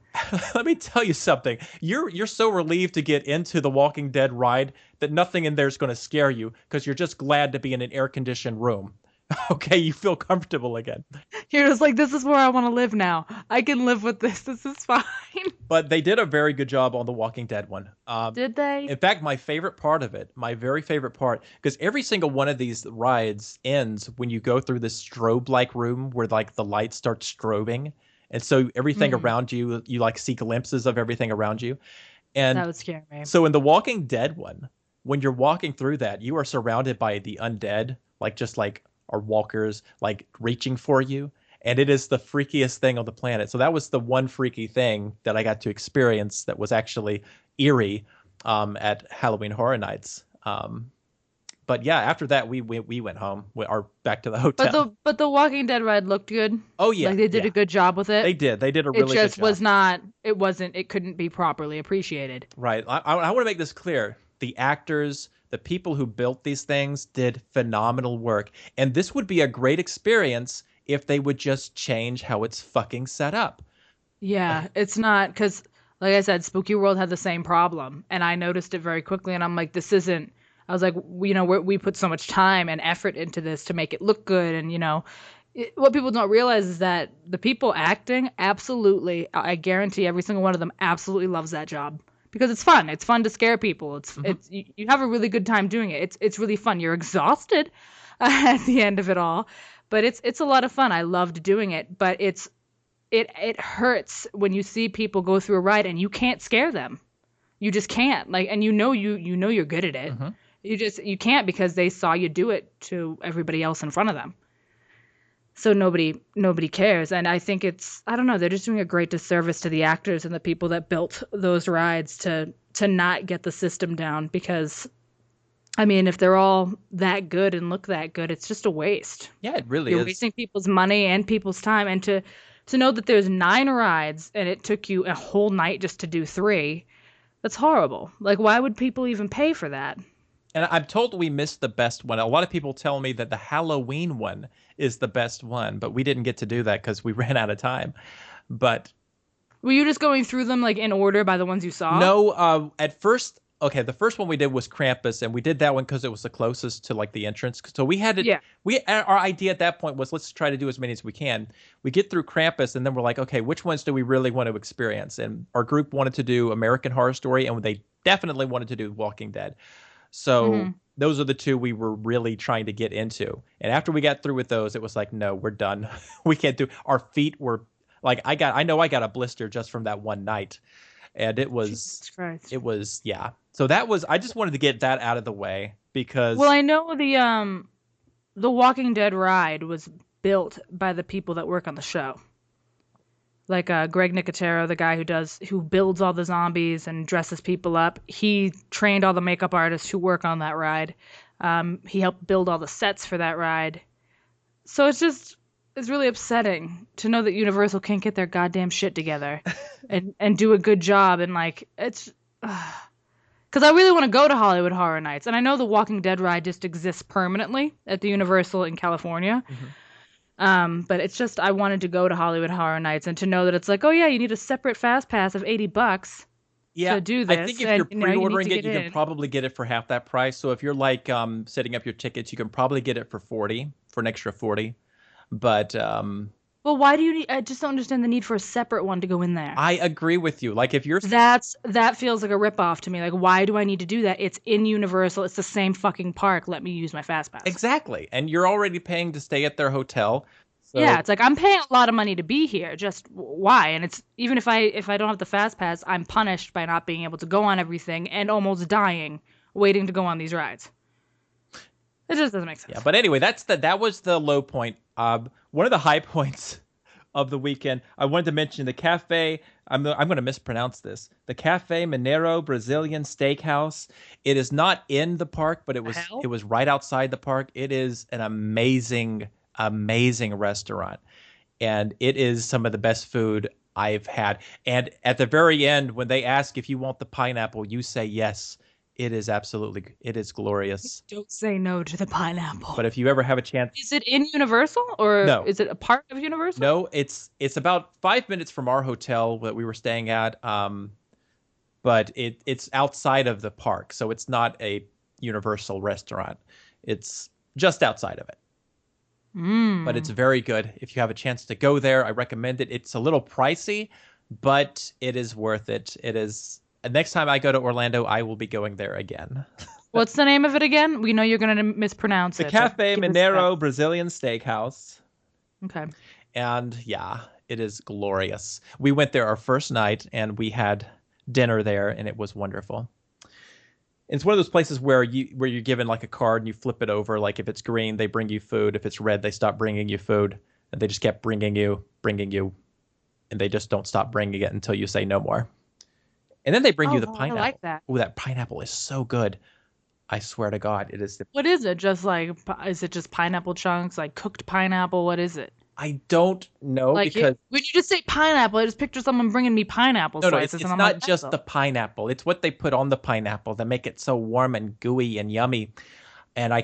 Let me tell you something. You're so relieved to get into the Walking Dead ride that nothing in there is going to scare you because you're just glad to be in an air conditioned room. Okay, you feel comfortable again. You're just like, this is where I want to live now. I can live with this. This is fine. But they did a very good job on the Walking Dead one. Did they? In fact, my favorite part of it, my very favorite part, because every single one of these rides ends when you go through this strobe-like room where like the lights start strobing, and so everything Mm, around you, you like see glimpses of everything around you. that And would scare me. so in the Walking Dead one, when you're walking through that, you are surrounded by the undead, like just like are walkers, like reaching for you. And it is the freakiest thing on the planet. So that was the one freaky thing that I got to experience that was actually eerie at Halloween Horror Nights. But yeah, after that we went home, or back to the But hotel. the Walking Dead ride looked good. Oh yeah, Like they did yeah, a good job with it. they did. They did a It really good just job. was not. It wasn't. It couldn't be properly appreciated. Right. I want to make this clear. The actors, the people who built these things did phenomenal work. And this would be a great experience if they would just change how it's fucking set up. Yeah, it's not because, like I said, Spooky World had the same problem, and I noticed it very quickly. And I'm like, this isn't. I was like, we put so much time and effort into this to make it look good, and what people don't realize is that the people acting absolutely, I guarantee every single one of them absolutely loves that job because it's fun. It's fun to scare people. Hmm. You have a really good time doing it. It's really fun. You're exhausted at the end of it all, but it's a lot of fun. I loved doing it, but it hurts when you see people go through a ride and you can't scare them. You just can't. Like, and you know you're good at it. Hmm. You can't because they saw you do it to everybody else in front of them. So nobody cares, and I think I don't know, they're just doing a great disservice to the actors and the people that built those rides to not get the system down because I mean, if they're all that good and look that good, it's just a waste. Yeah, it really You're is. wasting people's money and people's time, and to know that there's 9 rides and it took you a whole night just to do 3, that's horrible. Like, why would people even pay for that? And I'm told we missed the best one. A lot of people tell me that the Halloween one is the best one, but we didn't get to do that because we ran out of time. But Were you just going through them like in order by the ones you saw? no, at first, okay, the first one we did was Krampus, and we did that one because it was the closest to like the entrance. So we had it. Yeah. Our idea at that point was let's try to do as many as we can. We get through Krampus, and then we're like, okay, which ones do we really want to experience? And our group wanted to do American Horror Story, and they definitely wanted to do Walking Dead. So Hmm. those are the two we were really trying to get into. And after we got through with those, it was like, no, we're done. We can't do. Our feet were like, I know I got a blister just from that one night, and Jesus Christ. it was, yeah. So that was, I just wanted to get that out of the way Well, because, I know the Walking Dead ride was built by the people that work on the show. Like Greg Nicotero, the guy who builds all the zombies and dresses people up. He trained all the makeup artists who work on that ride. He helped build all the sets for that ride. So it's really upsetting to know that Universal can't get their goddamn shit together and do a good job and like it's because I really want to go to Hollywood Horror Nights and I know the Walking Dead ride just exists permanently at the Universal in California. Mhm. But it's just I wanted to go to Hollywood Horror Nights and to know that it's like, oh yeah, you need a separate fast pass of $80 Yeah, to do I think this, if you're and you need pre-ordering to it, get you can in. probably get it for half that price. So if you're like setting up your tickets, you can probably get it for 40, for an extra 40. But Well, why do you need? I just don't understand the need for a separate one to go in there. I agree with you. Like if you're That feels like a ripoff to me. Like, why do I need to do that? It's in Universal. It's the same fucking park. Let me use my fast pass. exactly, and you're already paying to stay at their hotel. Yeah, So it's like I'm paying a lot of money to be here. Just why? And it's even if I don't have the fast pass, I'm punished by not being able to go on everything and almost dying waiting to go on these rides. It just doesn't make yeah, sense. but anyway, that was the low point. one of the high points of the weekend, I wanted to mention the cafe. I'm going to mispronounce this. The Cafe Mineiro Brazilian Steakhouse. It is not in the park, but it Hell? was right outside the park. It is an amazing restaurant, and it is some of the best food I've had. And at the very end, when they ask if you want the pineapple, you say yes. It is glorious. Don't say no to the But pineapple. if you ever have a chance, Is it in Universal or no, is it a part of Universal? no, it's about 5 minutes from our hotel that we were staying at. But it's outside of the park, so it's not a Universal restaurant. It's just outside of it. But it's Mmm. very good. If you have a chance to go there, I recommend it. It's a little pricey, but it is worth it. It is. Next time I go to Orlando, I will be going there again. What's the name of it again? We know you're going to mispronounce The it, but Cafe give us that. Mineiro Brazilian Steakhouse. Okay. And yeah, it is glorious. We went there our first night and we had dinner there, and it was wonderful. It's one of those places where you're given like a card and you flip it over. Like if it's green, they bring you food. If it's red, they stop bringing you food. And they just kept bringing you, and they just don't stop bringing it until you say no more. And then they bring you the Oh, I like pineapple. that. Oh, that pineapple is so good. I swear to God, it is. What is it? Just like, is it just pineapple chunks, like cooked pineapple? What is it? I don't know Like, because when you just say pineapple, I just picture someone bringing me pineapple no, slices, and it's I'm like, not that's just the pineapple. It's what they put on the pineapple that make it so warm and gooey and yummy. And I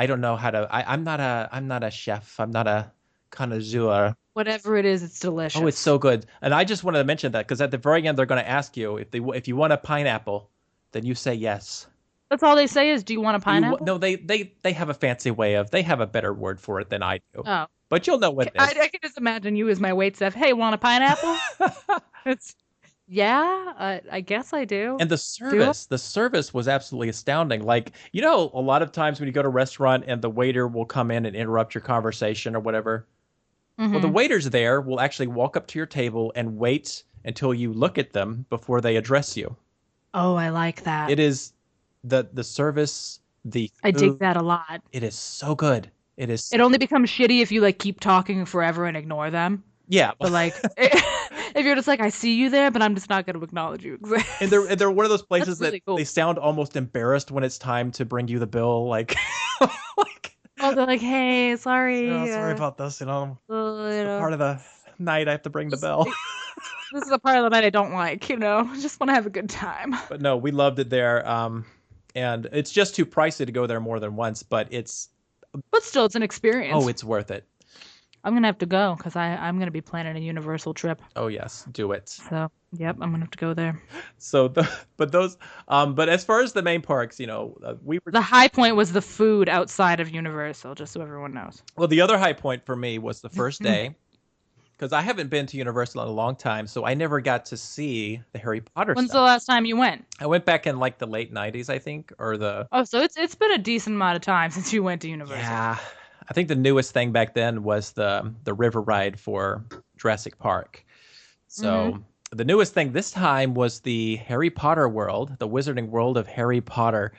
don't know how to. I'm not a chef. I'm not a connoisseur. whatever it is, it's Oh, it's delicious. so good. And I just wanted to mention that because at the very end they're going to ask you if you want a pineapple, then you say yes. That's all they say is, "Do you want a Do you pineapple?" no they have a fancy way of they have a better word for it than I do. Oh, But you'll know what it I can just imagine you as my wait staff. Hey, want a pineapple? is. It's yeah. I guess I do. And Do I? the service was absolutely astounding. Like, you know, a lot of times when you go to a restaurant and the waiter will come in and interrupt your conversation or whatever. Well, the Mm-hmm. waiters there will actually walk up to your table and wait until you look at them before they address you. Oh, I like that. It is the service, the I dig food, that a lot. it is so good. It is It only becomes shitty if you like keep talking forever and ignore them. yeah. But like, if you're just like, I see you there, but I'm just not going to acknowledge you exist. And they're one of those That's places that really they cool. sound almost embarrassed when it's time to bring you the bill. Like, like, Oh, they're like, hey, oh, sorry, sorry about this. It's you the know, part of the night I have to bring the this, bell. this is a part of the night I don't like, I just want to have a good time. But no, we loved it there. And it's just too pricey to go there more than once, but But still, it's an experience. it's worth it. I'm gonna have to go because I'm gonna be planning a Universal trip. Oh yes, do it. So, yep, I'm gonna have to go there. So but as far as the main parks, we were The high point was the food outside of Universal, just so everyone knows. well, the other high point for me was the first day because I haven't been to Universal in a long time, so I never got to see the Harry Potter When's the stuff. last time you went? I went back in like the late 90s, I think, or the Oh, so it's been a decent amount of time since you went to Universal. yeah. I think the newest thing back then was the river ride for Jurassic Park. Hmm. So the newest thing this time was the Harry Potter world, the Wizarding World of Harry Potter,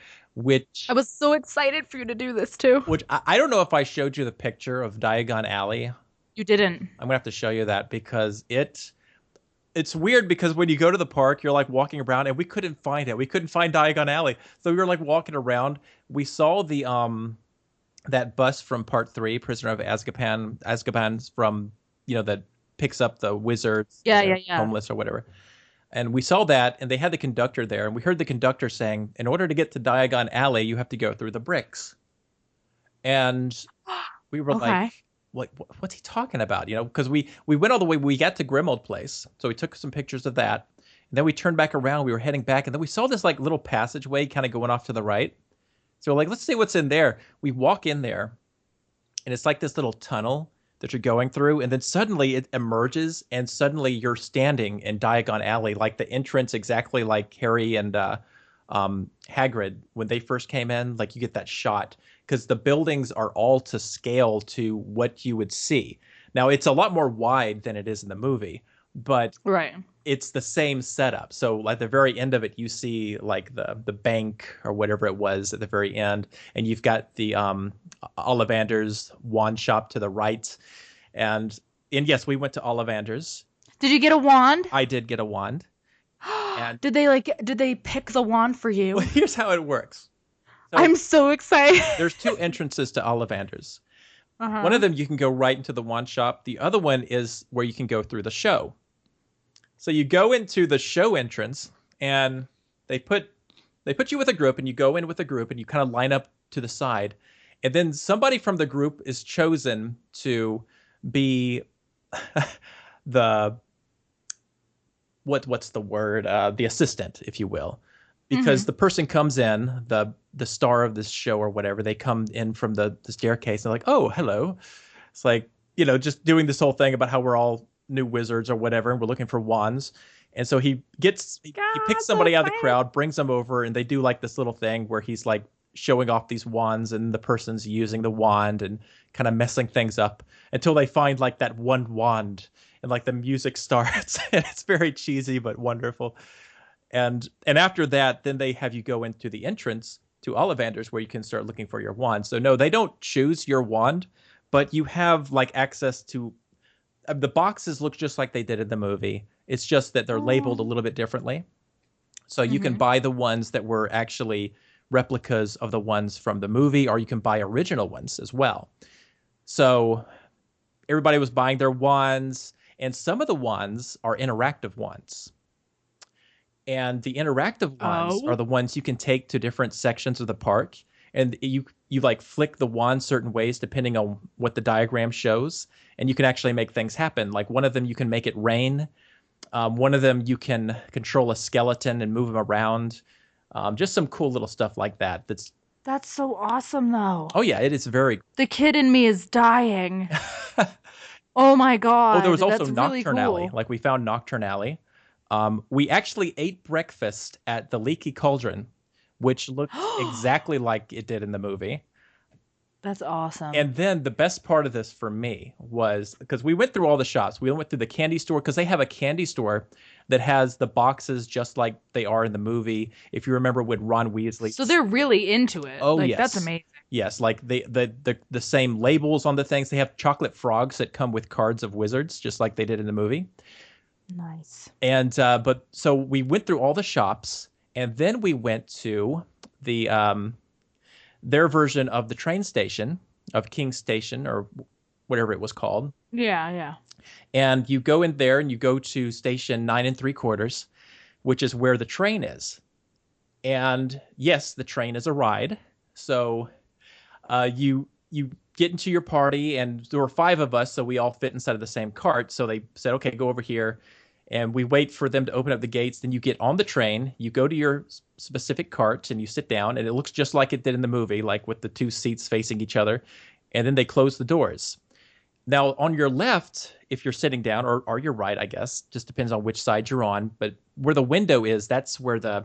I was so excited for you to do this too. which I don't know if I showed you the picture of Diagon Alley. You didn't. I'm gonna have to show you that because it's weird because when you go to the park, you're like walking around and we couldn't find it. We couldn't find Diagon Alley. So we were like walking around. We saw the that bus from part three, Prisoner of Azkaban's from, that picks up the wizards, Yeah, yeah, they're yeah. homeless or whatever. And we saw that and they had the conductor there and we heard the conductor saying, in order to get to Diagon Alley, you have to go through the bricks. And we were like, Okay. what's he talking about? Because we went all the way, we got to Grimmauld Place, so we took some pictures of that, and then we turned back around. We were heading back, and then we saw this like little passageway kind of going off to the right. So we're like, let's see what's in there. We walk in there, and it's like this little tunnel that you're going through, and then suddenly it emerges, and suddenly you're standing in Diagon Alley, like the entrance, exactly like Harry and Hagrid when they first came in. Like you get that shot because the buildings are all to scale to what you would see. Now it's a lot more wide than it is in the movie, but Right. it's the same setup. So at the very end of it, you see like the bank or whatever it was at the very end, and you've got the Ollivander's wand shop to the right, and yes, we went to Ollivander's. Did you get a wand? I did get a wand, and Did they pick the wand for well, you? here's how it works. So I'm so excited. there's two entrances to Ollivander's. One Uh-huh. of them you can go right into the wand shop. The other one is where you can go through the show. So you go into the show entrance, and they put you with a group, and you go in with a group, and you kind of line up to the side, and then somebody from the group is chosen to be the what's the word, the assistant, if you will, because Mhm. the person comes in, the star of this show or whatever, they come in from the staircase, and they're like, oh, hello. It's like, just doing this whole thing about how we're all new wizards or whatever, and we're looking for wands. And so he God, picks so somebody out of the excited. crowd, brings them over, and they do like this little thing where he's like showing off these wands, and the person's using the wand and kind of messing things up until they find like that one wand, and like the music starts, and it's very cheesy but wonderful. And after that, then they have you go into the entrance to Ollivander's where you can start looking for your wand. So no, they don't choose your wand, but you have like access to the boxes look just like they did in the movie. It's just that they're labeled a Oh. little bit differently. So you can Mhm. buy the ones that were actually replicas of the ones from the movie, or you can buy original ones as well. So everybody was buying their wands, and some of the wands are interactive ones. And the interactive ones are Oh. the ones you can take to different sections of the park, and you like flick the wand certain ways depending on what the diagram shows, and you can actually make things happen. Like one of them you can make it rain, one of them you can control a skeleton and move him around. Just some cool little stuff like that. That's so awesome though. Oh yeah, it is very. The kid in me is dying. Oh, Oh my there god, was also that's really Nocturne Alley. cool. Like we found Nocturne Alley. We actually ate breakfast at the Leaky Cauldron, which looks exactly like it did in the movie. That's awesome. And then the best part of this for me was because we went through all the shops. We went through the candy store because they have a candy store that has the boxes just like they are in the movie. If you remember when Ron Weasley. So they're really into it. Oh Like that's yes, amazing. yes, like the same labels on the things. They have chocolate frogs that come with cards of wizards, just like they did in the movie. Nice. And but so we went through all the shops, and then we went to the their version of the train station of King Station or whatever it was called. Yeah, yeah. And you go in there and you go to station 9 3/4, which is where the train is. And yes, the train is a ride. So you get into your party, and there were five of us, so we all fit inside of the same cart. So they said, okay, go over here. And we wait for them to open up the gates. Then you get on the train, you go to your specific cart, and you sit down, and it looks just like it did in the movie, like with the two seats facing each other. And then they close the doors. Now, on your left, if you're sitting down, or your right, I guess, just depends on which side you're on, but where the window is, that's where the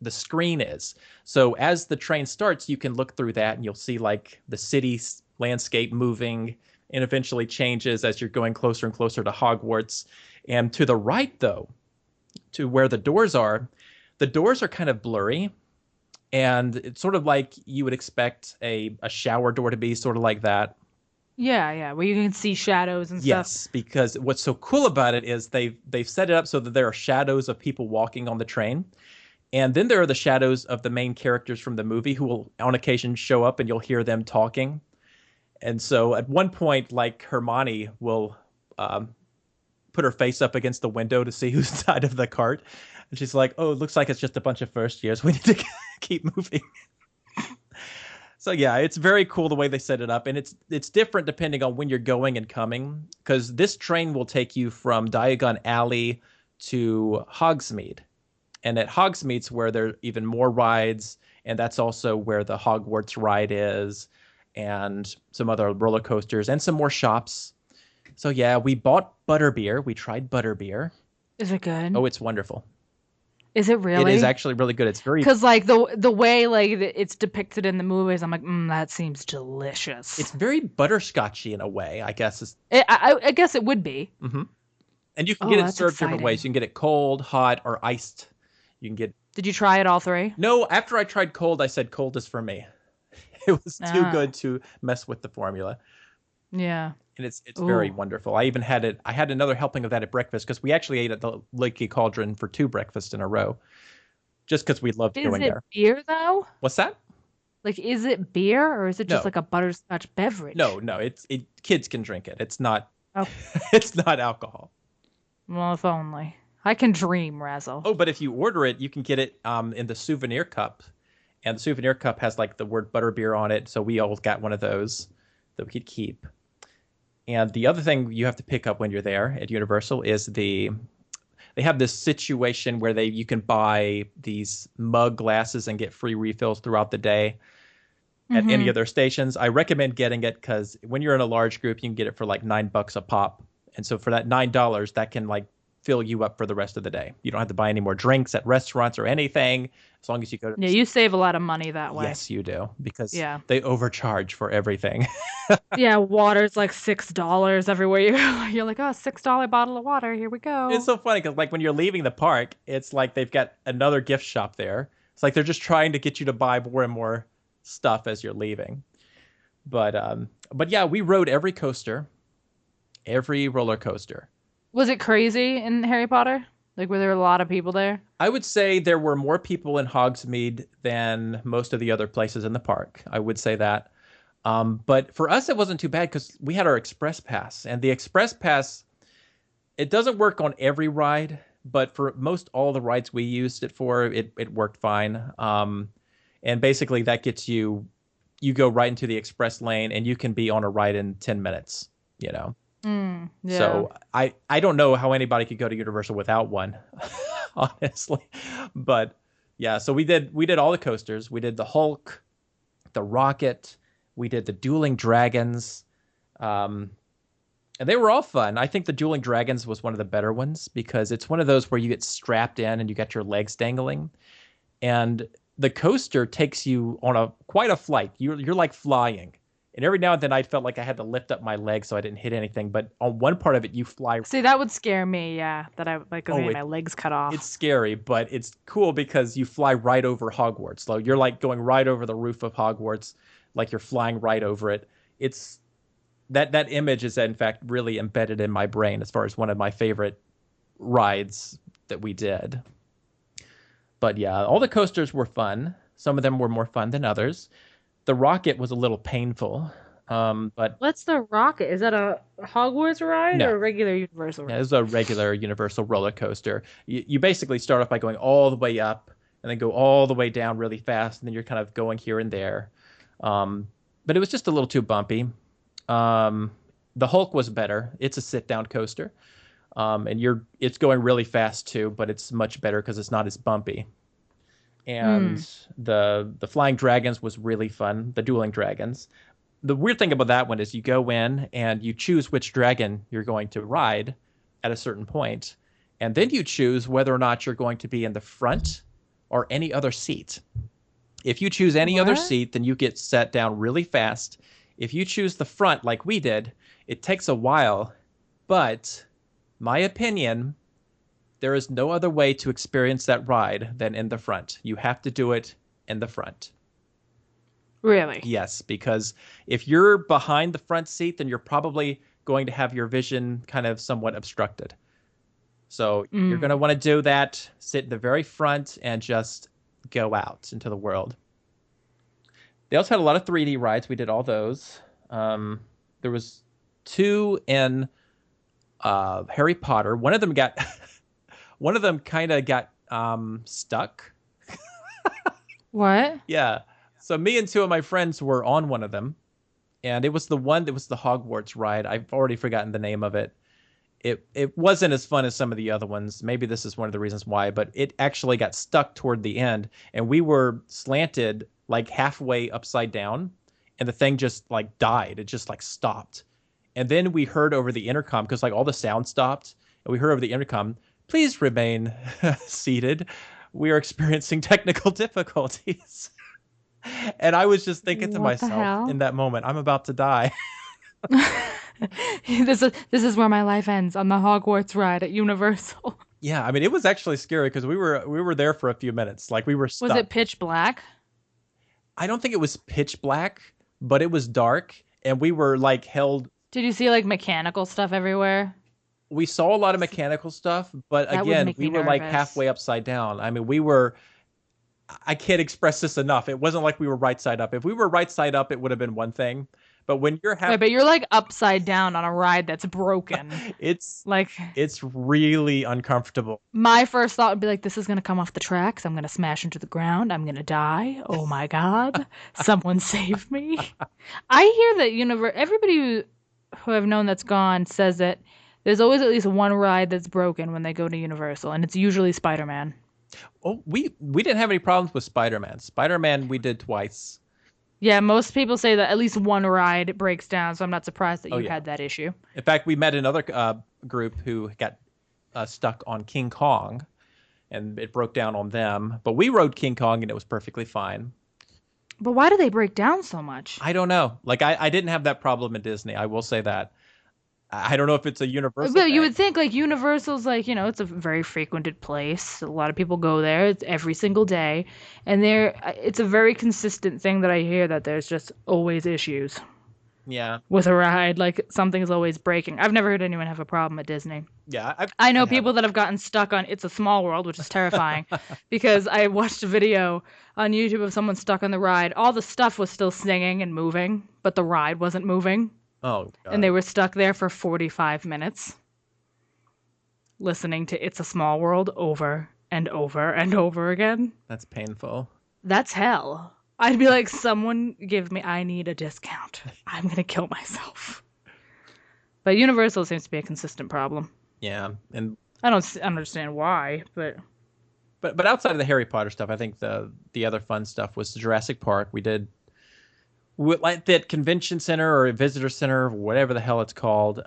screen is. So as the train starts, you can look through that, and you'll see like the city landscape moving, and eventually changes as you're going closer and closer to Hogwarts. And to the right, though, to where the doors are kind of blurry, and it's sort of like you would expect a shower door to be, sort of like that. Yeah, yeah. Where you can see shadows and stuff. Yes, because what's so cool about it is they've set it up so that there are shadows of people walking on the train. And then there are the shadows of the main characters from the movie who will on occasion show up, and you'll hear them talking. And so at one point, like Hermione will put her face up against the window to see who's inside of the cart. And she's like, oh, it looks like it's just a bunch of first years. We need to keep moving. So yeah, it's very cool the way they set it up, and it's different depending on when you're going and coming, because this train will take you from Diagon Alley to Hogsmeade, and at Hogsmeade's where there are even more rides, and that's also where the Hogwarts ride is, and some other roller coasters and some more shops. So yeah, we bought butterbeer. We tried butterbeer. Is it good? Oh, it's wonderful. Is it It is really? actually really good. It's very Because like the way like it's depicted in the movies, I'm like, that seems delicious. it's very butterscotchy in a way, I guess. I guess it would be. Mm-hmm. And you can Oh, get it that's served different ways. exciting. You can get it cold, hot, or iced. You can get Did you try it all three? no. After I tried cold, I said cold is for me. It was too Ah, good to mess with the formula, yeah. and it's very Ooh. wonderful. I even had it. I had another helping of that at breakfast because we actually ate at the Lakey Cauldron for two breakfasts in a row, just because we loved Is going it there. beer though? What's that? Like, is it beer or is it just No, like a butterscotch beverage? no. It. Kids can drink it. It's not. Oh, It's not alcohol. well, if only. I can dream, Razzle. Oh, but if you order it, you can get it in the souvenir cup, and the souvenir cup has like the word butterbeer on it. So we all got one of those that we could keep. And the other thing you have to pick up when you're there at Universal is they have this situation where they you can buy these mug glasses and get free refills throughout the day at any Mm-hmm. of their stations. I recommend getting it because when you're in a large group, you can get it for like $9 a pop. And so for that $9, that can like fill you up for the rest of the day. You don't have to buy any more drinks at restaurants or anything as long as you go to. Yeah, you save a lot of money that way. Yes, you do because Yeah. they overcharge for everything. Yeah, water's like $6 everywhere you go. You're like, oh, $6 bottle of water. Here we It's go. so funny because like when you're leaving the park, it's like they've got another gift shop there. It's like they're just trying to get you to buy more and more stuff as you're leaving. But yeah, we rode every coaster, every roller coaster. Was it crazy in Harry Potter? Like, were there a lot of people there? I would say there were more people in Hogsmeade than most of the other places in the park. I would say that. But for us, it wasn't too bad because we had our express pass, and the express pass it doesn't work on every ride, but for most all the rides we used it for, it worked fine. And basically that gets you go right into the express lane and you can be on a ride in 10 minutes, you know. Yeah. So I don't know how anybody could go to Universal without one, honestly. But yeah, so we did all the coasters. We did the Hulk, the Rocket, we did the Dueling Dragons. Um, and they were all fun. I think the Dueling Dragons was one of the better ones because it's one of those where you get strapped in and you got your legs dangling. And the coaster takes you on a quite a flight. You're like flying. And every now and then I felt like I had to lift up my legs so I didn't hit anything. But on one part of it, you fly. See, that would scare me, yeah, that I like gonna Oh, get my legs cut it's off. scary, but it's cool because you fly right over Hogwarts. So you're like going right over the roof of Hogwarts, like you're flying right over it. It's that image is in fact really embedded in my brain as far as one of my favorite rides that we did. But yeah, all the coasters were fun. Some of them were more fun than others. The rocket was a little painful, but What's the rocket? Is that a Hogwarts ride no, or a regular Universal yeah, ride? it was a regular Universal roller coaster. You basically start off by going all the way up and then go all the way down really fast, and then you're kind of going here and there. Um, but it was just a little too bumpy. Um, the Hulk was better. It's a sit down coaster. And it's going really fast too, but it's much better because it's not as bumpy. And Mm. the Flying Dragons was really fun. The Dueling Dragons. The weird thing about that one is you go in and you choose which dragon you're going to ride at a certain point, and then you choose whether or not you're going to be in the front or any other seat. If you choose any other What? seat, then you get set down really fast. If you choose the front like we did, it takes a while, but my opinion, there is no other way to experience that ride than in the front. You have to do it in the front. Really? Yes, because if you're behind the front seat, then you're probably going to have your vision kind of somewhat obstructed. So you're going to Mm. want to do that, sit in the very front, and just go out into the world. They also had a lot of 3D rides. We did all those. There was two in Harry Potter. One of them got one of them kind of got stuck. What? Yeah. So me and two of my friends were on one of them, and it was the one that was the Hogwarts ride. I've already forgotten the name of it. It wasn't as fun as some of the other ones. Maybe this is one of the reasons why, but it actually got stuck toward the end, and we were slanted like halfway upside down, and the thing just like died. It just like stopped. And then we heard over the intercom because like all the sound stopped, and we heard over the intercom, "Please remain seated. We are experiencing technical difficulties." And I was just thinking to What the myself in hell? that moment, I'm about to die. This is where my life ends on the Hogwarts ride at Universal. Yeah, I mean, it was actually scary because we were there for a few minutes, like we were Was stuck. it pitch black? I don't think it was pitch black, but it was dark, and we were like held. Did you see like mechanical stuff everywhere? We saw a lot of mechanical stuff, but That would again, make we me were like nervous. halfway upside down. I mean, we were. I can't express this enough. It wasn't like we were right side up. If we were right side up, it would have been one thing. But when you're Wait, half, but you're like upside down on a ride that's broken. it's Like it's really uncomfortable. my first thought would be like, this is gonna come off the tracks. I'm gonna smash into the ground. I'm gonna die. Oh my God. Someone save me. I hear that everybody who I've known that's gone says that there's always at least one ride that's broken when they go to Universal, and it's usually Spider-Man. Oh, we didn't have any problems with Spider-Man. Spider-Man we did twice. Yeah, most people say that at least one ride breaks down, so I'm not surprised that Oh you yeah. had that issue. In fact, we met another group who got stuck on King Kong, and it broke down on them. But we rode King Kong, and it was perfectly fine. But why do they break down so much? I don't know. Like I didn't have that problem in Disney. I will say that. I don't know if it's a universal Well, you thing. would think like Universal's like, it's a very frequented place. A lot of people go there. It's every single day. And it's a very consistent thing that I hear that there's just always issues Yeah, with a ride. Like something's always breaking. I've never heard anyone have a problem at Disney. yeah. I I know haven't. people that have gotten stuck on It's a Small World, which is terrifying because I watched a video on YouTube of someone stuck on the ride. All the stuff was still singing and moving, but the ride wasn't moving. Oh And they God, were stuck there for 45 minutes listening to It's a Small World over and over and over again. that's painful. That's hell. I'd be like, someone give me, I need a discount. I'm going to kill myself. But Universal seems to be a consistent problem. Yeah, and I don't understand why, but but outside of the Harry Potter stuff, I think the other fun stuff was Jurassic Park. We did like that convention center or visitor center, whatever the hell it's called.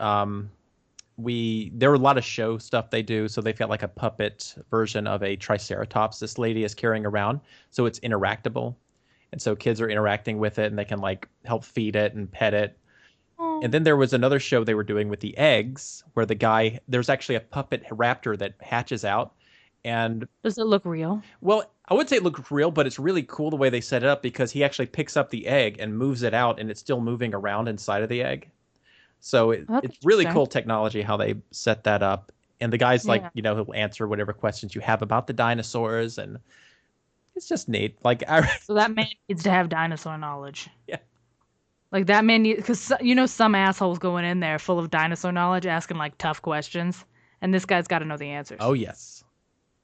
We there were a lot of show stuff they do, so they've got like a puppet version of a Triceratops. This lady is carrying around, so it's interactable, and so kids are interacting with it, and they can like help feed it and pet it. oh, And then there was another show they were doing with the eggs, where there's actually a puppet raptor that hatches out, and does it look real? well, I would say it looked real, but it's really cool the way they set it up because he actually picks up the egg and moves it out, and it's still moving around inside of the egg. So Oh, that's it's really interesting. cool technology how they set that up. And the guy's like, Yeah. he'll answer whatever questions you have about the dinosaurs, and it's just neat. Like, So that man needs to have dinosaur knowledge. yeah, Like that man needs, because some assholes going in there full of dinosaur knowledge, asking like tough questions, and this guy's got to know the answers. oh yes,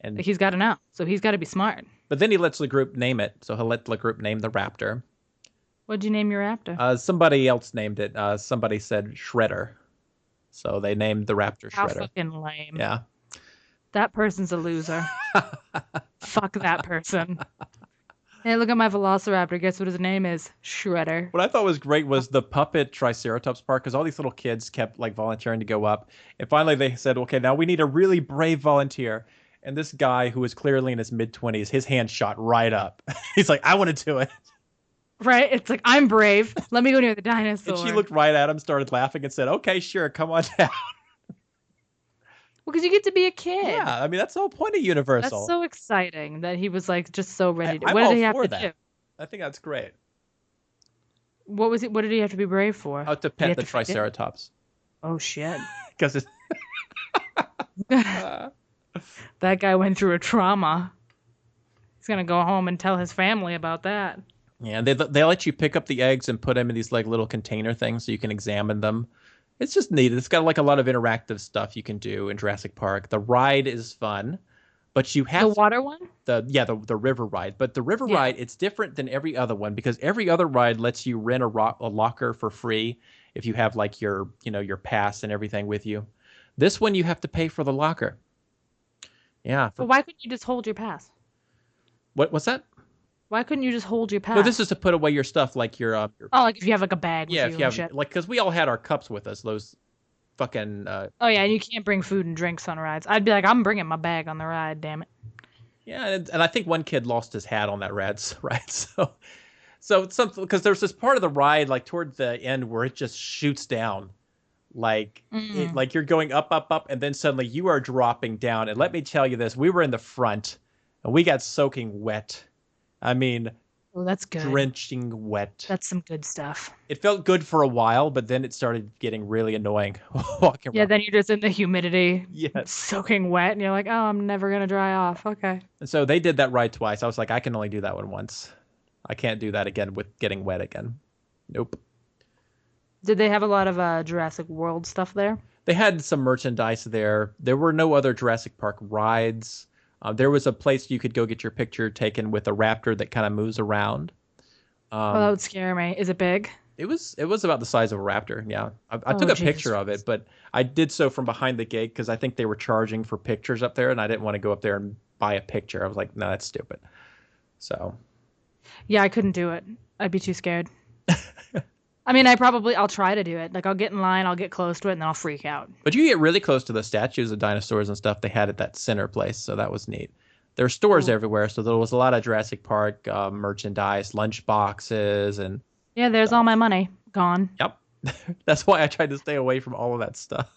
Like and he's got to know, so he's got to be smart. but then he lets the group name it, so he'll let the group name the raptor. What'd you name your raptor? Somebody else named it. Somebody said Shredder, so they named the raptor How Shredder. fucking lame. Yeah. That person's a loser. Fuck that person. Hey, look at my velociraptor. Guess what his name is? Shredder. What I thought was great was the puppet Triceratops part because all these little kids kept like volunteering to go up, and finally they said, "Okay, now we need a really brave volunteer." And this guy who was clearly in his mid-20s, his hand shot right up. He's like, "I want to do it," Right? It's like, I'm brave. Let me go near the dinosaur. and she looked right at him, started laughing, and said, "Okay, sure, come on down." Well, because you get to be a kid. Yeah, I mean that's the whole point of That's Universal. so exciting that he was like just so ready to. I'm What all did he have for to that. do? I think that's great. What was it? What did he have to be brave for? Oh, to Did he pet have the to feed it? Triceratops Oh shit. because it's. That guy went through a trauma. He's gonna go home and tell his family about that. Yeah, they let you pick up the eggs and put them in these like little container things so you can examine them. It's just neat. It's got like a lot of interactive stuff you can do in Jurassic Park. The ride is fun, but you The have water one? the river ride. But the river Yeah. ride, it's different than every other one because every other ride lets you rent a locker for free if you have like your pass and everything with you. This one you have to pay for the locker. Yeah. But why couldn't you just hold your pass? What's that? Why couldn't you just hold your pass? No, this is to put away your stuff like your Oh, like if you have like a bag with yeah, you if you and have shit. like because we all had our cups with us, those fucking Oh yeah, and you can't bring food and drinks on rides. I'd be like, I'm bringing my bag on the ride, damn it. yeah, and I think one kid lost his hat on that ride, so it's something because there's this part of the ride like toward the end where it just shoots down Like it, Mm. like you're going up, up, up, and then suddenly you are dropping down. And let me tell you this: we were in the front, and we got soaking wet. I mean, Oh, that's good. drenching wet. That's some good stuff. It felt good for a while, but then it started getting really annoying walking Yeah, around. then you're just in the humidity, Yes. soaking wet, and you're like, oh, I'm never gonna dry off. Okay. And so they did that ride twice. I was like, I can only do that one once. I can't do that again with getting wet again. Nope. Did they have a lot of Jurassic World stuff there? They had some merchandise there. There were no other Jurassic Park rides. There was a place you could go get your picture taken with a raptor that kind of moves around. Oh, that Um, would scare me. Is it big? it was about the size of a raptor. Yeah, I took Oh, a Jesus picture of it, Christ. but I did so from behind the gate because I think they were charging for pictures up there, and I didn't want to go up there and buy a picture. I was like, no, that's stupid. So, Yeah, I couldn't do it. I'd be too scared. I mean, I'll try to do it. Like, I'll get in line, I'll get close to it, and then I'll freak out. but you get really close to the statues of dinosaurs and stuff they had at that center place, so that was neat. There were stores Ooh. everywhere, so there was a lot of Jurassic Park merchandise, lunch boxes, and Yeah, there's all stuff. my money gone. Yep. That's why I tried to stay away from all of that stuff.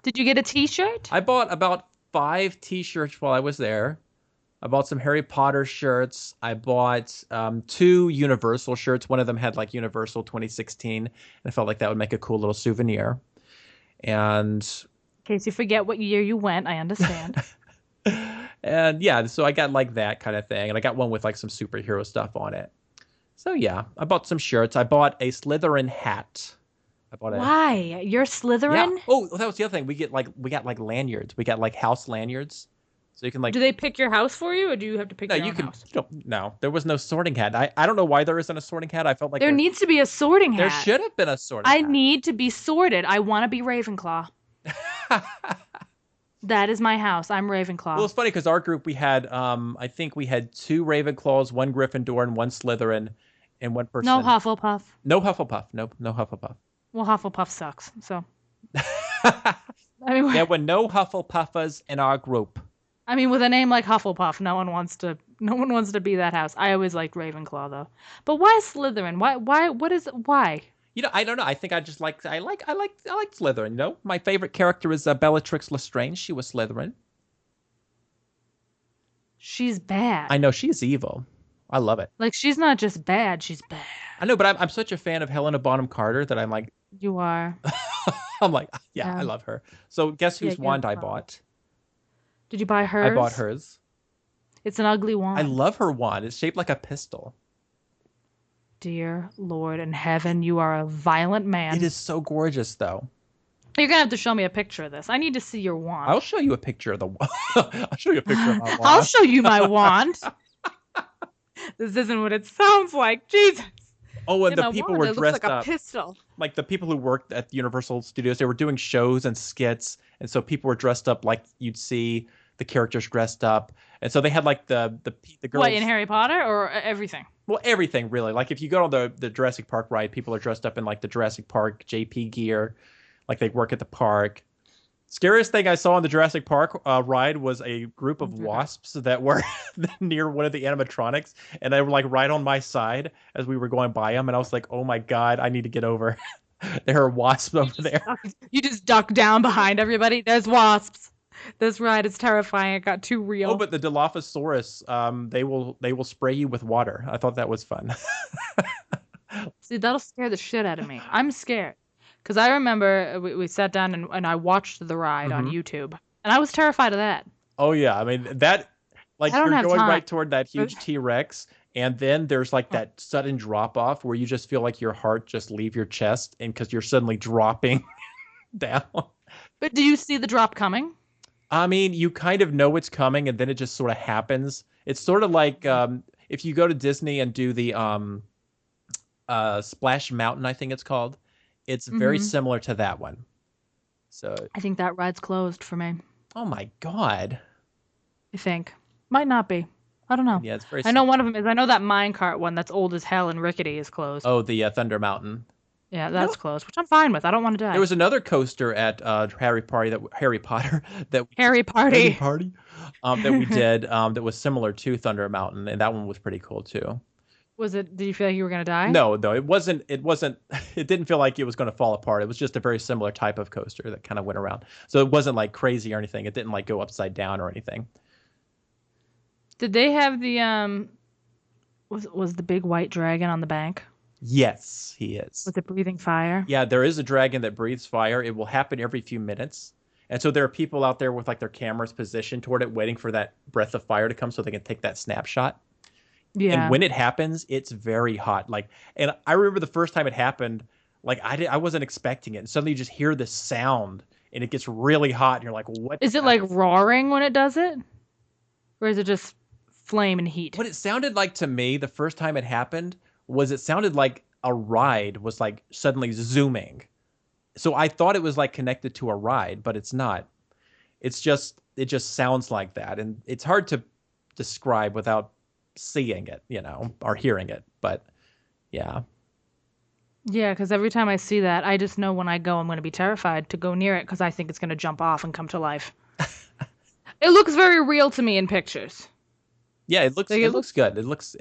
Did you get a T-shirt? I bought about 5 T-shirts while I was there. I bought some Harry Potter shirts. I bought 2 Universal shirts. One of them had like Universal 2016, and I felt like that would make a cool little souvenir. And In case you forget what year you went, I understand. and yeah, so I got like that kind of thing, and I got one with like some superhero stuff on it. So yeah, I bought some shirts. I bought a Slytherin hat. I bought a Why? You're Yeah. Slytherin? Oh, that was the other thing. We got like lanyards. We got like house lanyards, so you can like. Do they pick your house for you, or do you have to pick No, your you own can. house? You don't. No, there was no sorting hat. I don't know why there isn't a sorting hat. I felt like There needs to be a sorting there hat. should have been a sorting I hat. need to be sorted. I want to be Ravenclaw. That is my house. I'm Well, Ravenclaw. it's funny because our group we had I think we had 2 Ravenclaws, 1 Gryffindor, and 1 Slytherin, and one No person. Hufflepuff. No Hufflepuff. Nope, no Hufflepuff. Well, Hufflepuff sucks. So, I mean, There were no Hufflepuffers in our group. with a name like Hufflepuff, no one wants to be that house. I always liked Ravenclaw though. But why Slytherin? Why? I don't know. I think I like Slytherin. My favorite character is Bellatrix Lestrange. She was Slytherin. She's I bad. know she's evil. I love it. Like she's not just bad, she's bad. I know, but I'm such a fan of Helena Bonham Carter that I'm like, You are. I'm like, yeah, I Yeah. love her. So guess Yeah, whose you're wand I fun. bought? Did you buy I bought hers? hers. It's an ugly I wand. love her wand. It's shaped like a pistol. Dear Lord in heaven, you are a violent It man. is so gorgeous, though. You're gonna have to show me a picture of this. I need to see your I'll wand. show you a picture of the wand. I'll show you a picture of my I'll wand. show you my wand. This isn't what it sounds like. Jesus. Oh, and In the my people wand, were it looks like dressed a up. pistol. Like the people who worked at Universal Studios, they were doing shows and skits, and so people were dressed up like you'd see the characters dressed up, and so they had like the What, girls. in Harry Potter or everything? Well, everything really. Like if you go on the Jurassic Park ride, people are dressed up in like the Jurassic Park JP gear, like they work at the park. Scariest thing I saw on the Jurassic Park ride was a group of wasps that were near one of the animatronics, and they were like right on my side as we were going by them, and I was like, "Oh my God, I need to get over." There are wasps over there. You just duck down behind everybody. There's wasps. This ride is terrifying. It got too Oh, real. but the Dilophosaurus, they will spray you with water. I thought that was fun. See, that'll scare the shit out of me. I'm scared. Because I remember we sat down and I watched the ride on Hmm. YouTube. And I was terrified of that. Oh yeah, I mean that, like I don't you're have going time. right toward that huge T-Rex, and then there's like that sudden drop off where you just feel like your heart just leave your chest, and because you're suddenly dropping down. But do you see the drop coming? I mean, you kind of know it's coming, and then it just sort of happens. It's sort of like if you go to Disney and do the Splash Mountain, I think it's called. It's very Hmm. similar to that one. So, I think that ride's closed for me. oh my God. I think. Might not be. I don't know. Yeah, it's very I know similar. one of them is. I know that minecart one that's old as hell and rickety is closed. Oh, the Thunder Mountain. Yeah, You know, that's closed, which I'm fine with. I don't want to there die. was another coaster at Harry Potter that we Harry Harry Party. Party that we did that was similar to Thunder Mountain, and that one was pretty cool too. Was it? Did you feel like you were gonna die? No, no, it wasn't. It wasn't. It didn't feel like it was going to fall apart. It was just a very similar type of coaster that kind of went around. So it wasn't like crazy or anything. It didn't like go upside down or anything. Did they have the was the big white dragon on the bank? Yes, he is. Was it breathing fire? Yeah, there is a dragon that breathes fire. It will happen every few minutes. And so there are people out there with like their cameras positioned toward it, waiting for that breath of fire to come so they can take that snapshot. And Yeah. when it happens, it's very hot. Like, and I remember the first time it happened, like I wasn't expecting it. And suddenly you just hear this sound and it gets really hot and you're like, what Is just it like happened? roaring when it does it? Or is it just flame and heat? What it sounded like to me the first time it happened was it sounded like a ride was like suddenly zooming. So I thought it was like connected to a ride, but it's not. It just sounds like that, and it's hard to describe without seeing it, or hearing it. But yeah, Yeah, because every time I see that, I just know when I go, I'm going to be terrified to go near it because I think it's going to jump off and come to life. It looks very real to me in pictures. yeah, Like it it looks looks, good. It looks.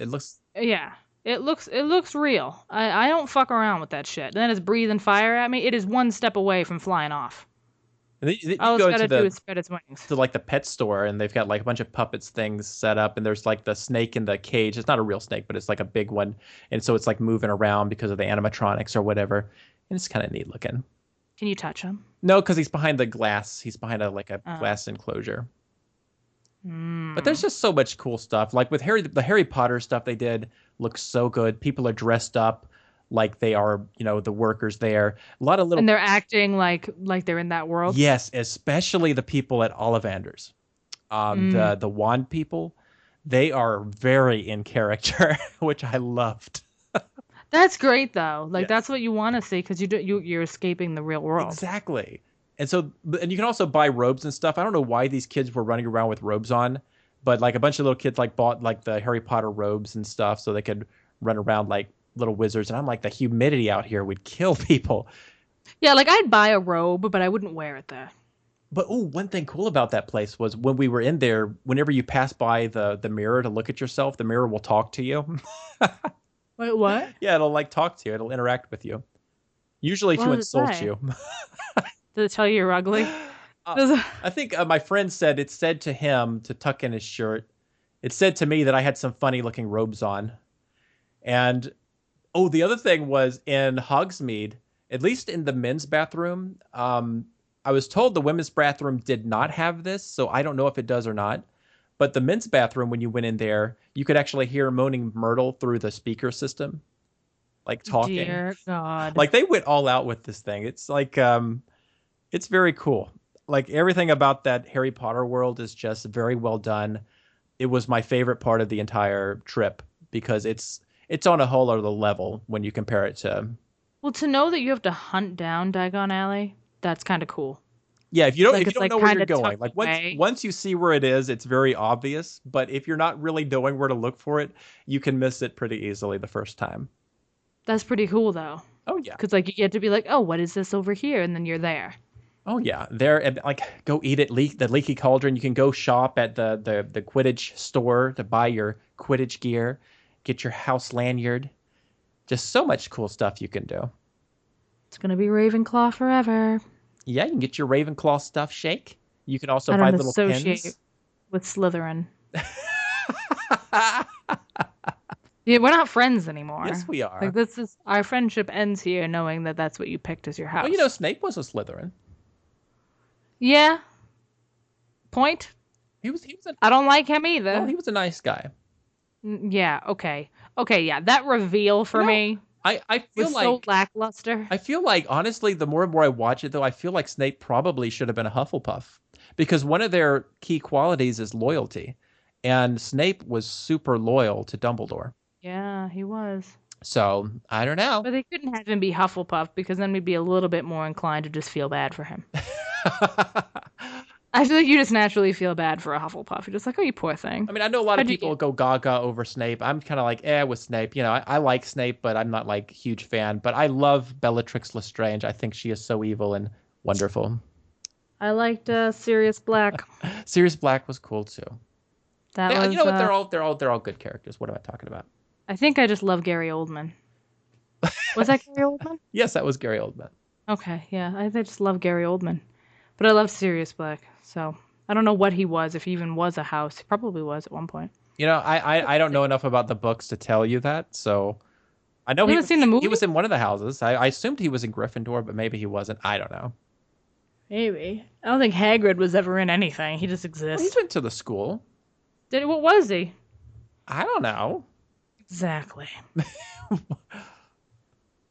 yeah, it looks real. I don't fuck around with that shit. Then it's breathing fire at me. It is one step away from flying off. And then you All it's go got to do is spread its wings. to like the pet store, and they've got like a bunch of puppets things set up, and there's like the snake in the cage. It's not a real snake, but it's like a big one, and so it's like moving around because of the animatronics or whatever, and it's kind of neat looking. Can you touch them? No, because he's behind the glass. He's behind a Uh, glass enclosure. But there's mm. just so much cool stuff. Like with the Harry Potter stuff they did looks so good. People are dressed up like they are, the workers there. A lot of little And they're acting like they're in that world. yes, especially the people at Ollivanders. Mm. The wand people, they are very in character, which I loved. That's great though. Like that's Yes. what you want to see because you're escaping the real world. Exactly. And you can also buy robes and stuff. I don't know why these kids were running around with robes on, but like a bunch of little kids like bought like the Harry Potter robes and stuff so they could run around like little wizards. And I'm like, the humidity out here would kill people. Yeah, like I'd buy a robe, but I wouldn't wear it there. But oh, one thing cool about that place was when we were in there, whenever you pass by the mirror to look at yourself, the mirror will talk to you. Wait, what? Yeah, it'll like talk to you. It'll interact with you. Usually What to does it insult say? you. Does it tell you you're ugly? Uh, Does it- I think my friend said it said to him to tuck in his shirt. It said to me that I had some funny looking robes on. And oh, the other thing was in Hogsmeade, at least in the men's bathroom, I was told the women's bathroom did not have this, so I don't know if it does or not. But the men's bathroom, when you went in there, you could actually hear Moaning Myrtle through the speaker system, like talking. Dear God. Like they went all out with this thing. It's like it's very cool. Like everything about that Harry Potter world is just very well done. It was my favorite part of the entire trip because it's on a whole other level when you compare it to Well, to know that you have to hunt down Diagon Alley, that's kind of cool. yeah, if Like you it's don't like know where kind you're of going, tucked like away. once you see where it is, it's very obvious. But if you're not really knowing where to look for it, you can miss it pretty easily the first time. That's pretty cool though. Oh yeah. Because like you get to be like, oh, what is this over here? And then you're there. Oh yeah, there and like go eat at the Leaky Cauldron. You can go shop at the Quidditch store to buy your Quidditch gear, get your house lanyard. Just so much cool stuff you can do. It's gonna be Ravenclaw forever. Yeah, you can get your Ravenclaw stuff shake. You can also I buy don't little associate pins. with Slytherin. Yeah, we're not friends anymore. Yes, we Like are. this is our friendship ends here, knowing that that's what you picked as your Well, house. Snape was a Slytherin. Yeah. Point. He was a I don't like him well, either. he was a nice guy. Yeah. Okay. Okay. Yeah. That reveal You for know, me I feel was so like lackluster. honestly, the more and more I watch it, though, I feel like Snape probably should have been a Hufflepuff because one of their key qualities is loyalty, and Snape was super loyal to Dumbledore. Yeah, he was. So I don't know. But they couldn't have him be Hufflepuff because then we'd be a little bit more inclined to just feel bad for him. I feel like you just naturally feel bad for a Hufflepuff. You're just like, oh, you poor thing. I mean, I know a lot of How'd you people get? go gaga over Snape. I'm kind of like, with Snape. I like Snape, but I'm not like huge fan. But I love Bellatrix Lestrange. I think she is so evil and wonderful. I liked Sirius Black. Sirius Black was cool too. That Yeah, you was know what? They're all good characters. What am I talking about? I think I just love Gary Oldman. Was that Gary Oldman? Yes, that was Gary Oldman. Okay, yeah, I just love Gary Oldman. But I love Sirius Black, so I don't know what he was, if he even was a house. He probably was at one point. I don't know enough about the books to tell you that. So I know You haven't seen the he movie? was in one of the houses. I assumed he was in Gryffindor, but maybe he wasn't. I don't know. Maybe. I don't think Hagrid was ever in anything. He just Well, he exists. went to the school. Did he? What was he? I don't know. Exactly.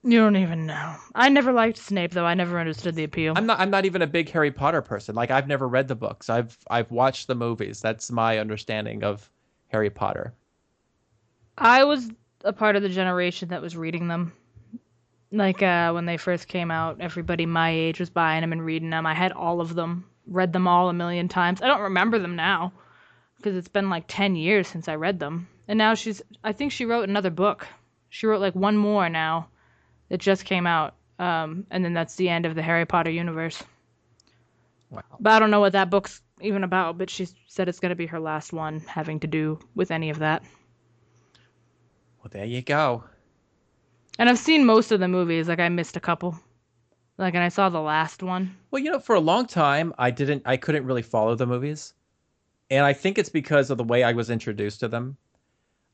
You don't even know. I never liked Snape, though. I never understood the appeal. I'm not even a big Harry Potter person. Like I've never read the books. I've watched the movies. That's my understanding of Harry Potter. I was a part of the generation that was reading them. Like when they first came out, everybody my age was buying them and reading them. I had all of them, read them all a million times. I don't remember them now because it's been like 10 years since I read them. And now I think she wrote another book. She wrote like one more now that just came out. And then that's the end of the Harry Potter universe. Wow. But I don't know what that book's even about, but she said it's going to be her last one having to do with any of that. Well, there you go. And I've seen most of the movies, like I missed a couple. Like, and I saw the last one. Well, for a long time I couldn't really follow the movies. And I think it's because of the way I was introduced to them.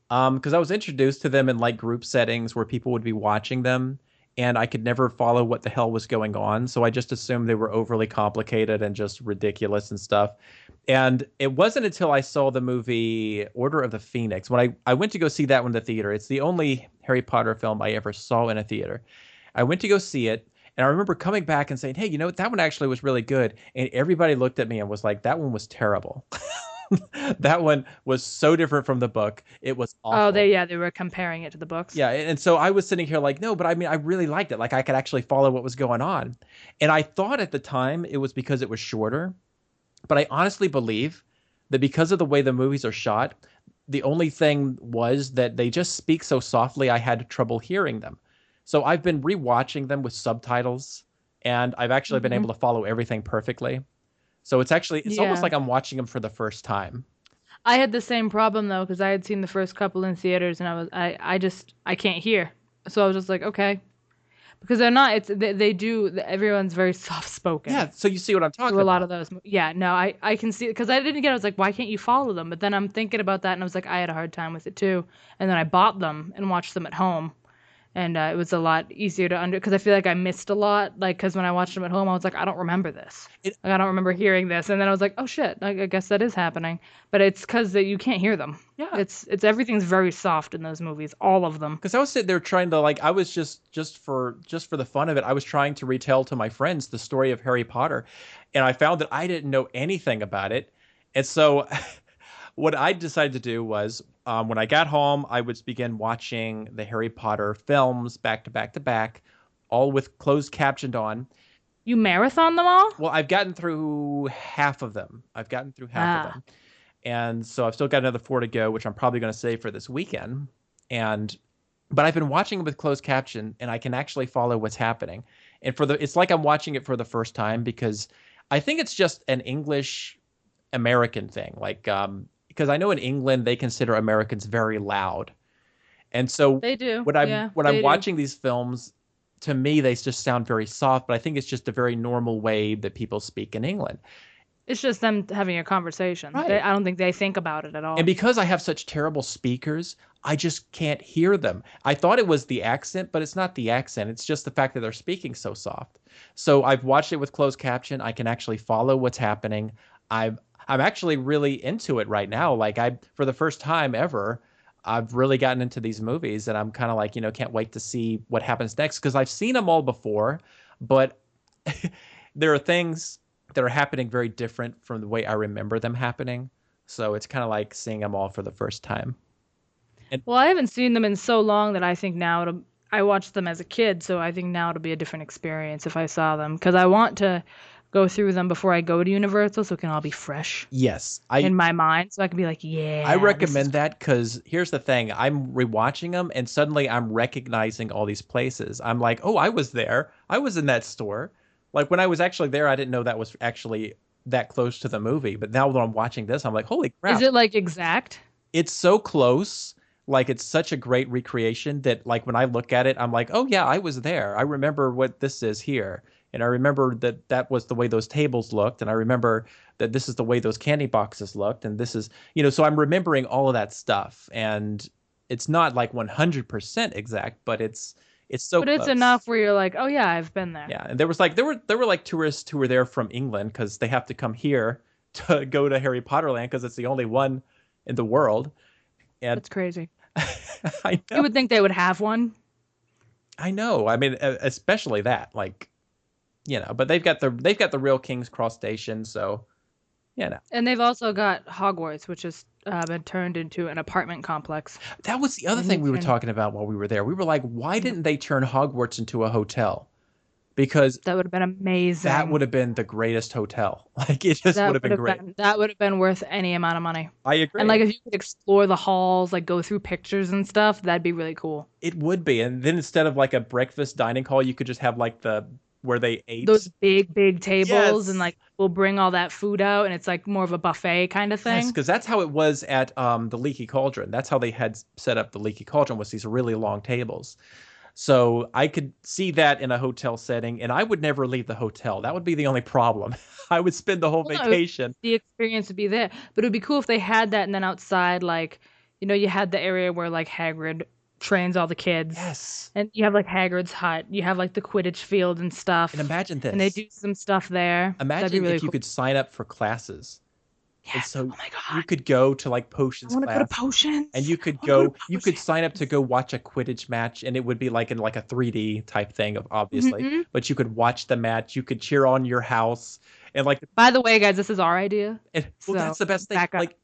Because I was introduced to them in like group settings where people would be watching them, and I could never follow what the hell was going on. So I just assumed they were overly complicated and just ridiculous and stuff. And it wasn't until I saw the movie Order of the Phoenix when I went to go see that one in the theater. It's the only Harry Potter film I ever saw in a theater. I went to go see it, and I remember coming back and saying, "Hey, that one actually was really good." And everybody looked at me and was like, "That one was terrible." That one was so different from the book. It was Oh, awful. they were comparing it to the books. Yeah, and so I was sitting here like, no, but I mean, I really liked it. Like, I could actually follow what was going on. And I thought at the time it was because it was shorter, but I honestly believe that because of the way the movies are shot, the only thing was that they just speak so softly, I had trouble hearing them. So I've been rewatching them with subtitles, and I've actually been Hmm. able to follow everything perfectly. So it's almost Yeah. like I'm watching them for the first time. I had the same problem though, because I had seen the first couple in theaters and I can't hear. So I was just like, okay. Because they're not, they do, everyone's very soft spoken. Yeah, so you see what I'm talking Through a lot about. of those. Yeah, no, I can see, because I didn't get, I was like, why can't you follow them? But then I'm thinking about that and I was like, I had a hard time with it too. And then I bought them and watched them at home. And it was a lot easier to because I feel like I missed a lot. Like, because when I watched them at home, I was like, I don't remember this. It, Like, I don't remember hearing this. And then I was like, oh shit, I guess that is happening. But it's because you can't hear them. yeah, It's everything's very soft in those movies, all of them. because I was sitting there trying to like I was just for the fun of it, I was trying to retell to my friends the story of Harry Potter, and I found that I didn't know anything about it. And so what I decided to do was when I got home, I would begin watching the Harry Potter films back to back to back, all with closed captioned on. You marathon them all? Well, I've gotten through half of them. I've gotten through half of Ah, them. And so I've still got another four to go, which I'm probably going to save for this weekend. And but I've been watching it with closed caption, and I can actually follow what's happening. And it's like I'm watching it for the first time because I think it's just an English American thing. Like because I know in England they consider Americans very loud, and so they do. when I'm Yeah, when I'm they do. watching these films, to me they just sound very soft. But I think it's just a very normal way that people speak in England. It's just them having a conversation. Right. I don't think they think about it at And all. because I have such terrible speakers, I just can't hear them. I thought it was the accent, but it's not the accent. It's just the fact that they're speaking so soft. So I've watched it with closed caption. I can actually follow what's happening. I'm I'm actually really into it right now. Like I for the first time ever, I've really gotten into these movies, and I'm kind of like, can't wait to see what happens next because I've seen them all before, but there are things that are happening very different from the way I remember them happening. So it's kind of like seeing them all for the first time. And Well, I haven't seen them in so long that I think now I watched them as a kid, so I think now it'll be a different experience if I saw them because I want to go through them before I go to Universal so it can all be fresh yes, in my mind so I can be like, I yeah, this is recommend that because here's the thing. I'm rewatching them and suddenly I'm recognizing all these places. I'm like, oh, I was there. I was in that store. Like when I was actually there, I didn't know that was actually that close to the movie. But now that I'm watching this, I'm like, holy Is crap. it like exact? It's so close. like it's such a great recreation that like when I look at it, I'm like, oh yeah, I was there. I remember what this is here. And I remember that that was the way those tables looked. And I remember that this is the way those candy boxes looked. And this is, so I'm remembering all of that stuff. And it's not like 100% exact, but it's so But it's close. enough where you're like, oh yeah, I've been there. Yeah. And there was like there were like tourists who were there from England because they have to come here to go to Harry Potter Land because it's the only one in the world. And That's crazy. I You know. would think they would have one. I know. I mean, especially that, like, but they've got the real King's Cross station, so you know. And they've also got Hogwarts, which has been turned into an apartment complex. That was the other And you thing we were can, talking about while we were there. We were like, why yep, didn't they turn Hogwarts into a hotel? Because that would have been that amazing. would have been the greatest hotel. Like it just would have been great. That would have been worth any amount of money. I And agree. like if you could explore the halls, like go through pictures and stuff, that'd be really cool. It would be. And then instead of like a breakfast dining hall, you could just have like the where they Those ate. big tables and Yes. like we'll bring all that food out and it's like more of a buffet kind of Yes, thing. because that's how it was at the Leaky Cauldron. That's how they had set up the Leaky Cauldron was these really long tables. So I could see that in a hotel setting, and I would never leave the hotel. That would be the only problem. I would spend the whole Well, no, vacation. the experience would be there. But it would be cool if they had that and then outside, like, you had the area where like Hagrid trains all the kids. Yes. And you have like Hagrid's hut. You have like the Quidditch field and And stuff. imagine And they this. do some stuff there. That'd be Imagine really if you cool. could sign up for classes. And Yes. so Oh my you God. could go to like I potions want to go to class and potions. you I could want to go to go, you could potions. sign up to go watch a Quidditch match and it would be like in like a 3D type thing of obviously, Hmm. but you could watch the match, you could cheer on your house and like By the way, guys, this is our idea. well, So that's the best thing. back up. Like,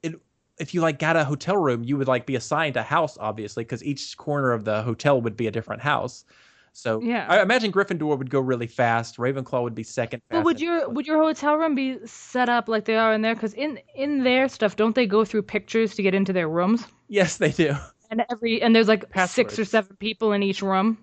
if you like got a hotel room, you would like be assigned a house, obviously, because each corner of the hotel would be a different house. So Yeah. I imagine Gryffindor would go really fast. Ravenclaw would be second But would fastest. your But would your hotel room be set up like they are in there? Because in their stuff, don't they go through pictures to get into their rooms? yes, they do. And there's like six or Passwords. seven people in each room.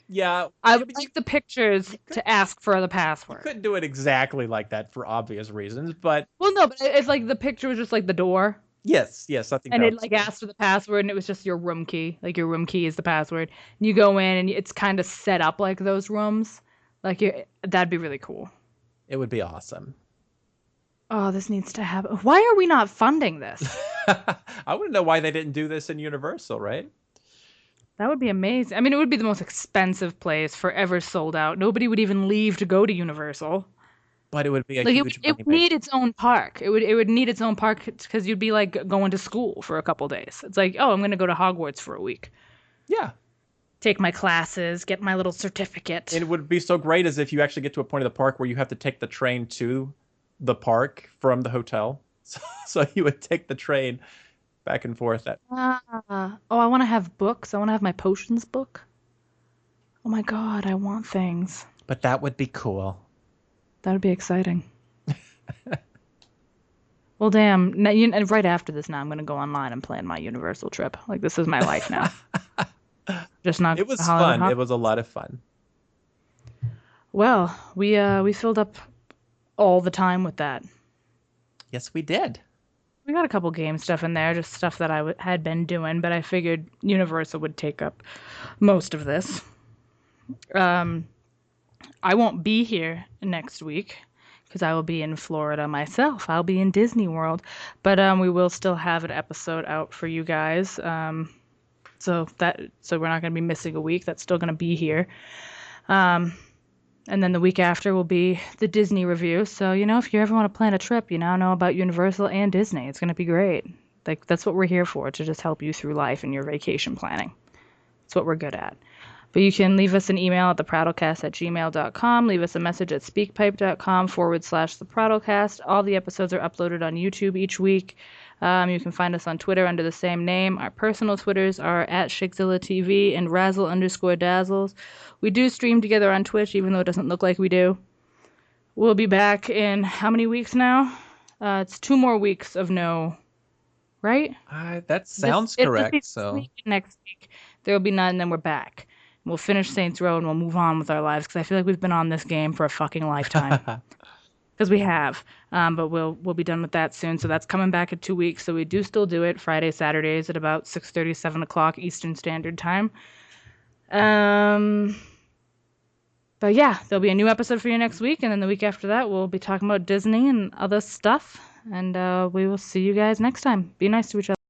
Yeah, I yeah, would but like the pictures you could to ask for the you password. couldn't do it exactly like that for obvious reasons. But Well, no, but if like the picture was just like the door, yes, I think and that it was like fun. asked for the password, and it was just your room key. Like your room key is the password. And you go in, and it's kind of set up like those rooms. That'd be really cool. It would be awesome. Oh, this needs to happen. Why are we not funding this? I wouldn't know why they didn't do this in Universal, right? That would be amazing. I mean, it would be the most expensive place, forever sold out. Nobody would even leave to go to Universal. But it would be a Like huge it money would maker. need its own park. It would need its own park because you'd be like going to school for a couple days. It's like, oh, I'm gonna go to Hogwarts for a week, Yeah, take my classes, get my little certificate. it would be so great as if you actually get to a point of the park where you have to take the train to the park from the hotel. So you would take the train back and forth. Oh, I want to have books. I want to have my potions book. Oh my God, I want things. But that would be cool. That would be exciting. Well, damn. And right after this, now I'm gonna go online and plan my Universal trip. Like this is my life now. Just not It going to was Hollywood. fun. It was a lot of fun. Well, we filled up all the time with that. Yes, we did. We got a couple game stuff in there, just stuff that I had been doing, but I figured Universal would take up most of this. Um, I won't be here next week because I will be in Florida myself. I'll be in Disney World, but we will still have an episode out for you guys. So we're not going to be missing a week. That's still going to be here. Um, and then the week after will be the Disney review. So, if you ever want to plan a trip, you now know about Universal and Disney. It's going to be great. Like, that's what we're here for, to just help you through life and your vacation planning. It's what we're good at. But you can leave us an email at theprattlecast@gmail.com. Leave us a message at speakpipe.com/theprattlecast. All the episodes are uploaded on YouTube each week. You can find us on Twitter under the same name. Our personal Twitters are at ShigzillaTV and Razzle_Dazzles. We do stream together on Twitch, even though it doesn't look like we do. We'll be back in how many weeks now? It's 2 more weeks of no, right? That sounds It'll just be correct. this So week and next week. There will be none, and then we're back. We'll finish Saints Row and we'll move on with our lives because I feel like we've been on this game for a fucking lifetime. because we have. But we'll be done with that soon. So that's coming back in 2 weeks. So we do still do it Friday, Saturdays at about 6:30, 7 o'clock Eastern Standard Time. But yeah, there'll be a new episode for you next week, and then the week after that, we'll be talking about Disney and other stuff. And we will see you guys next time. Be nice to each other.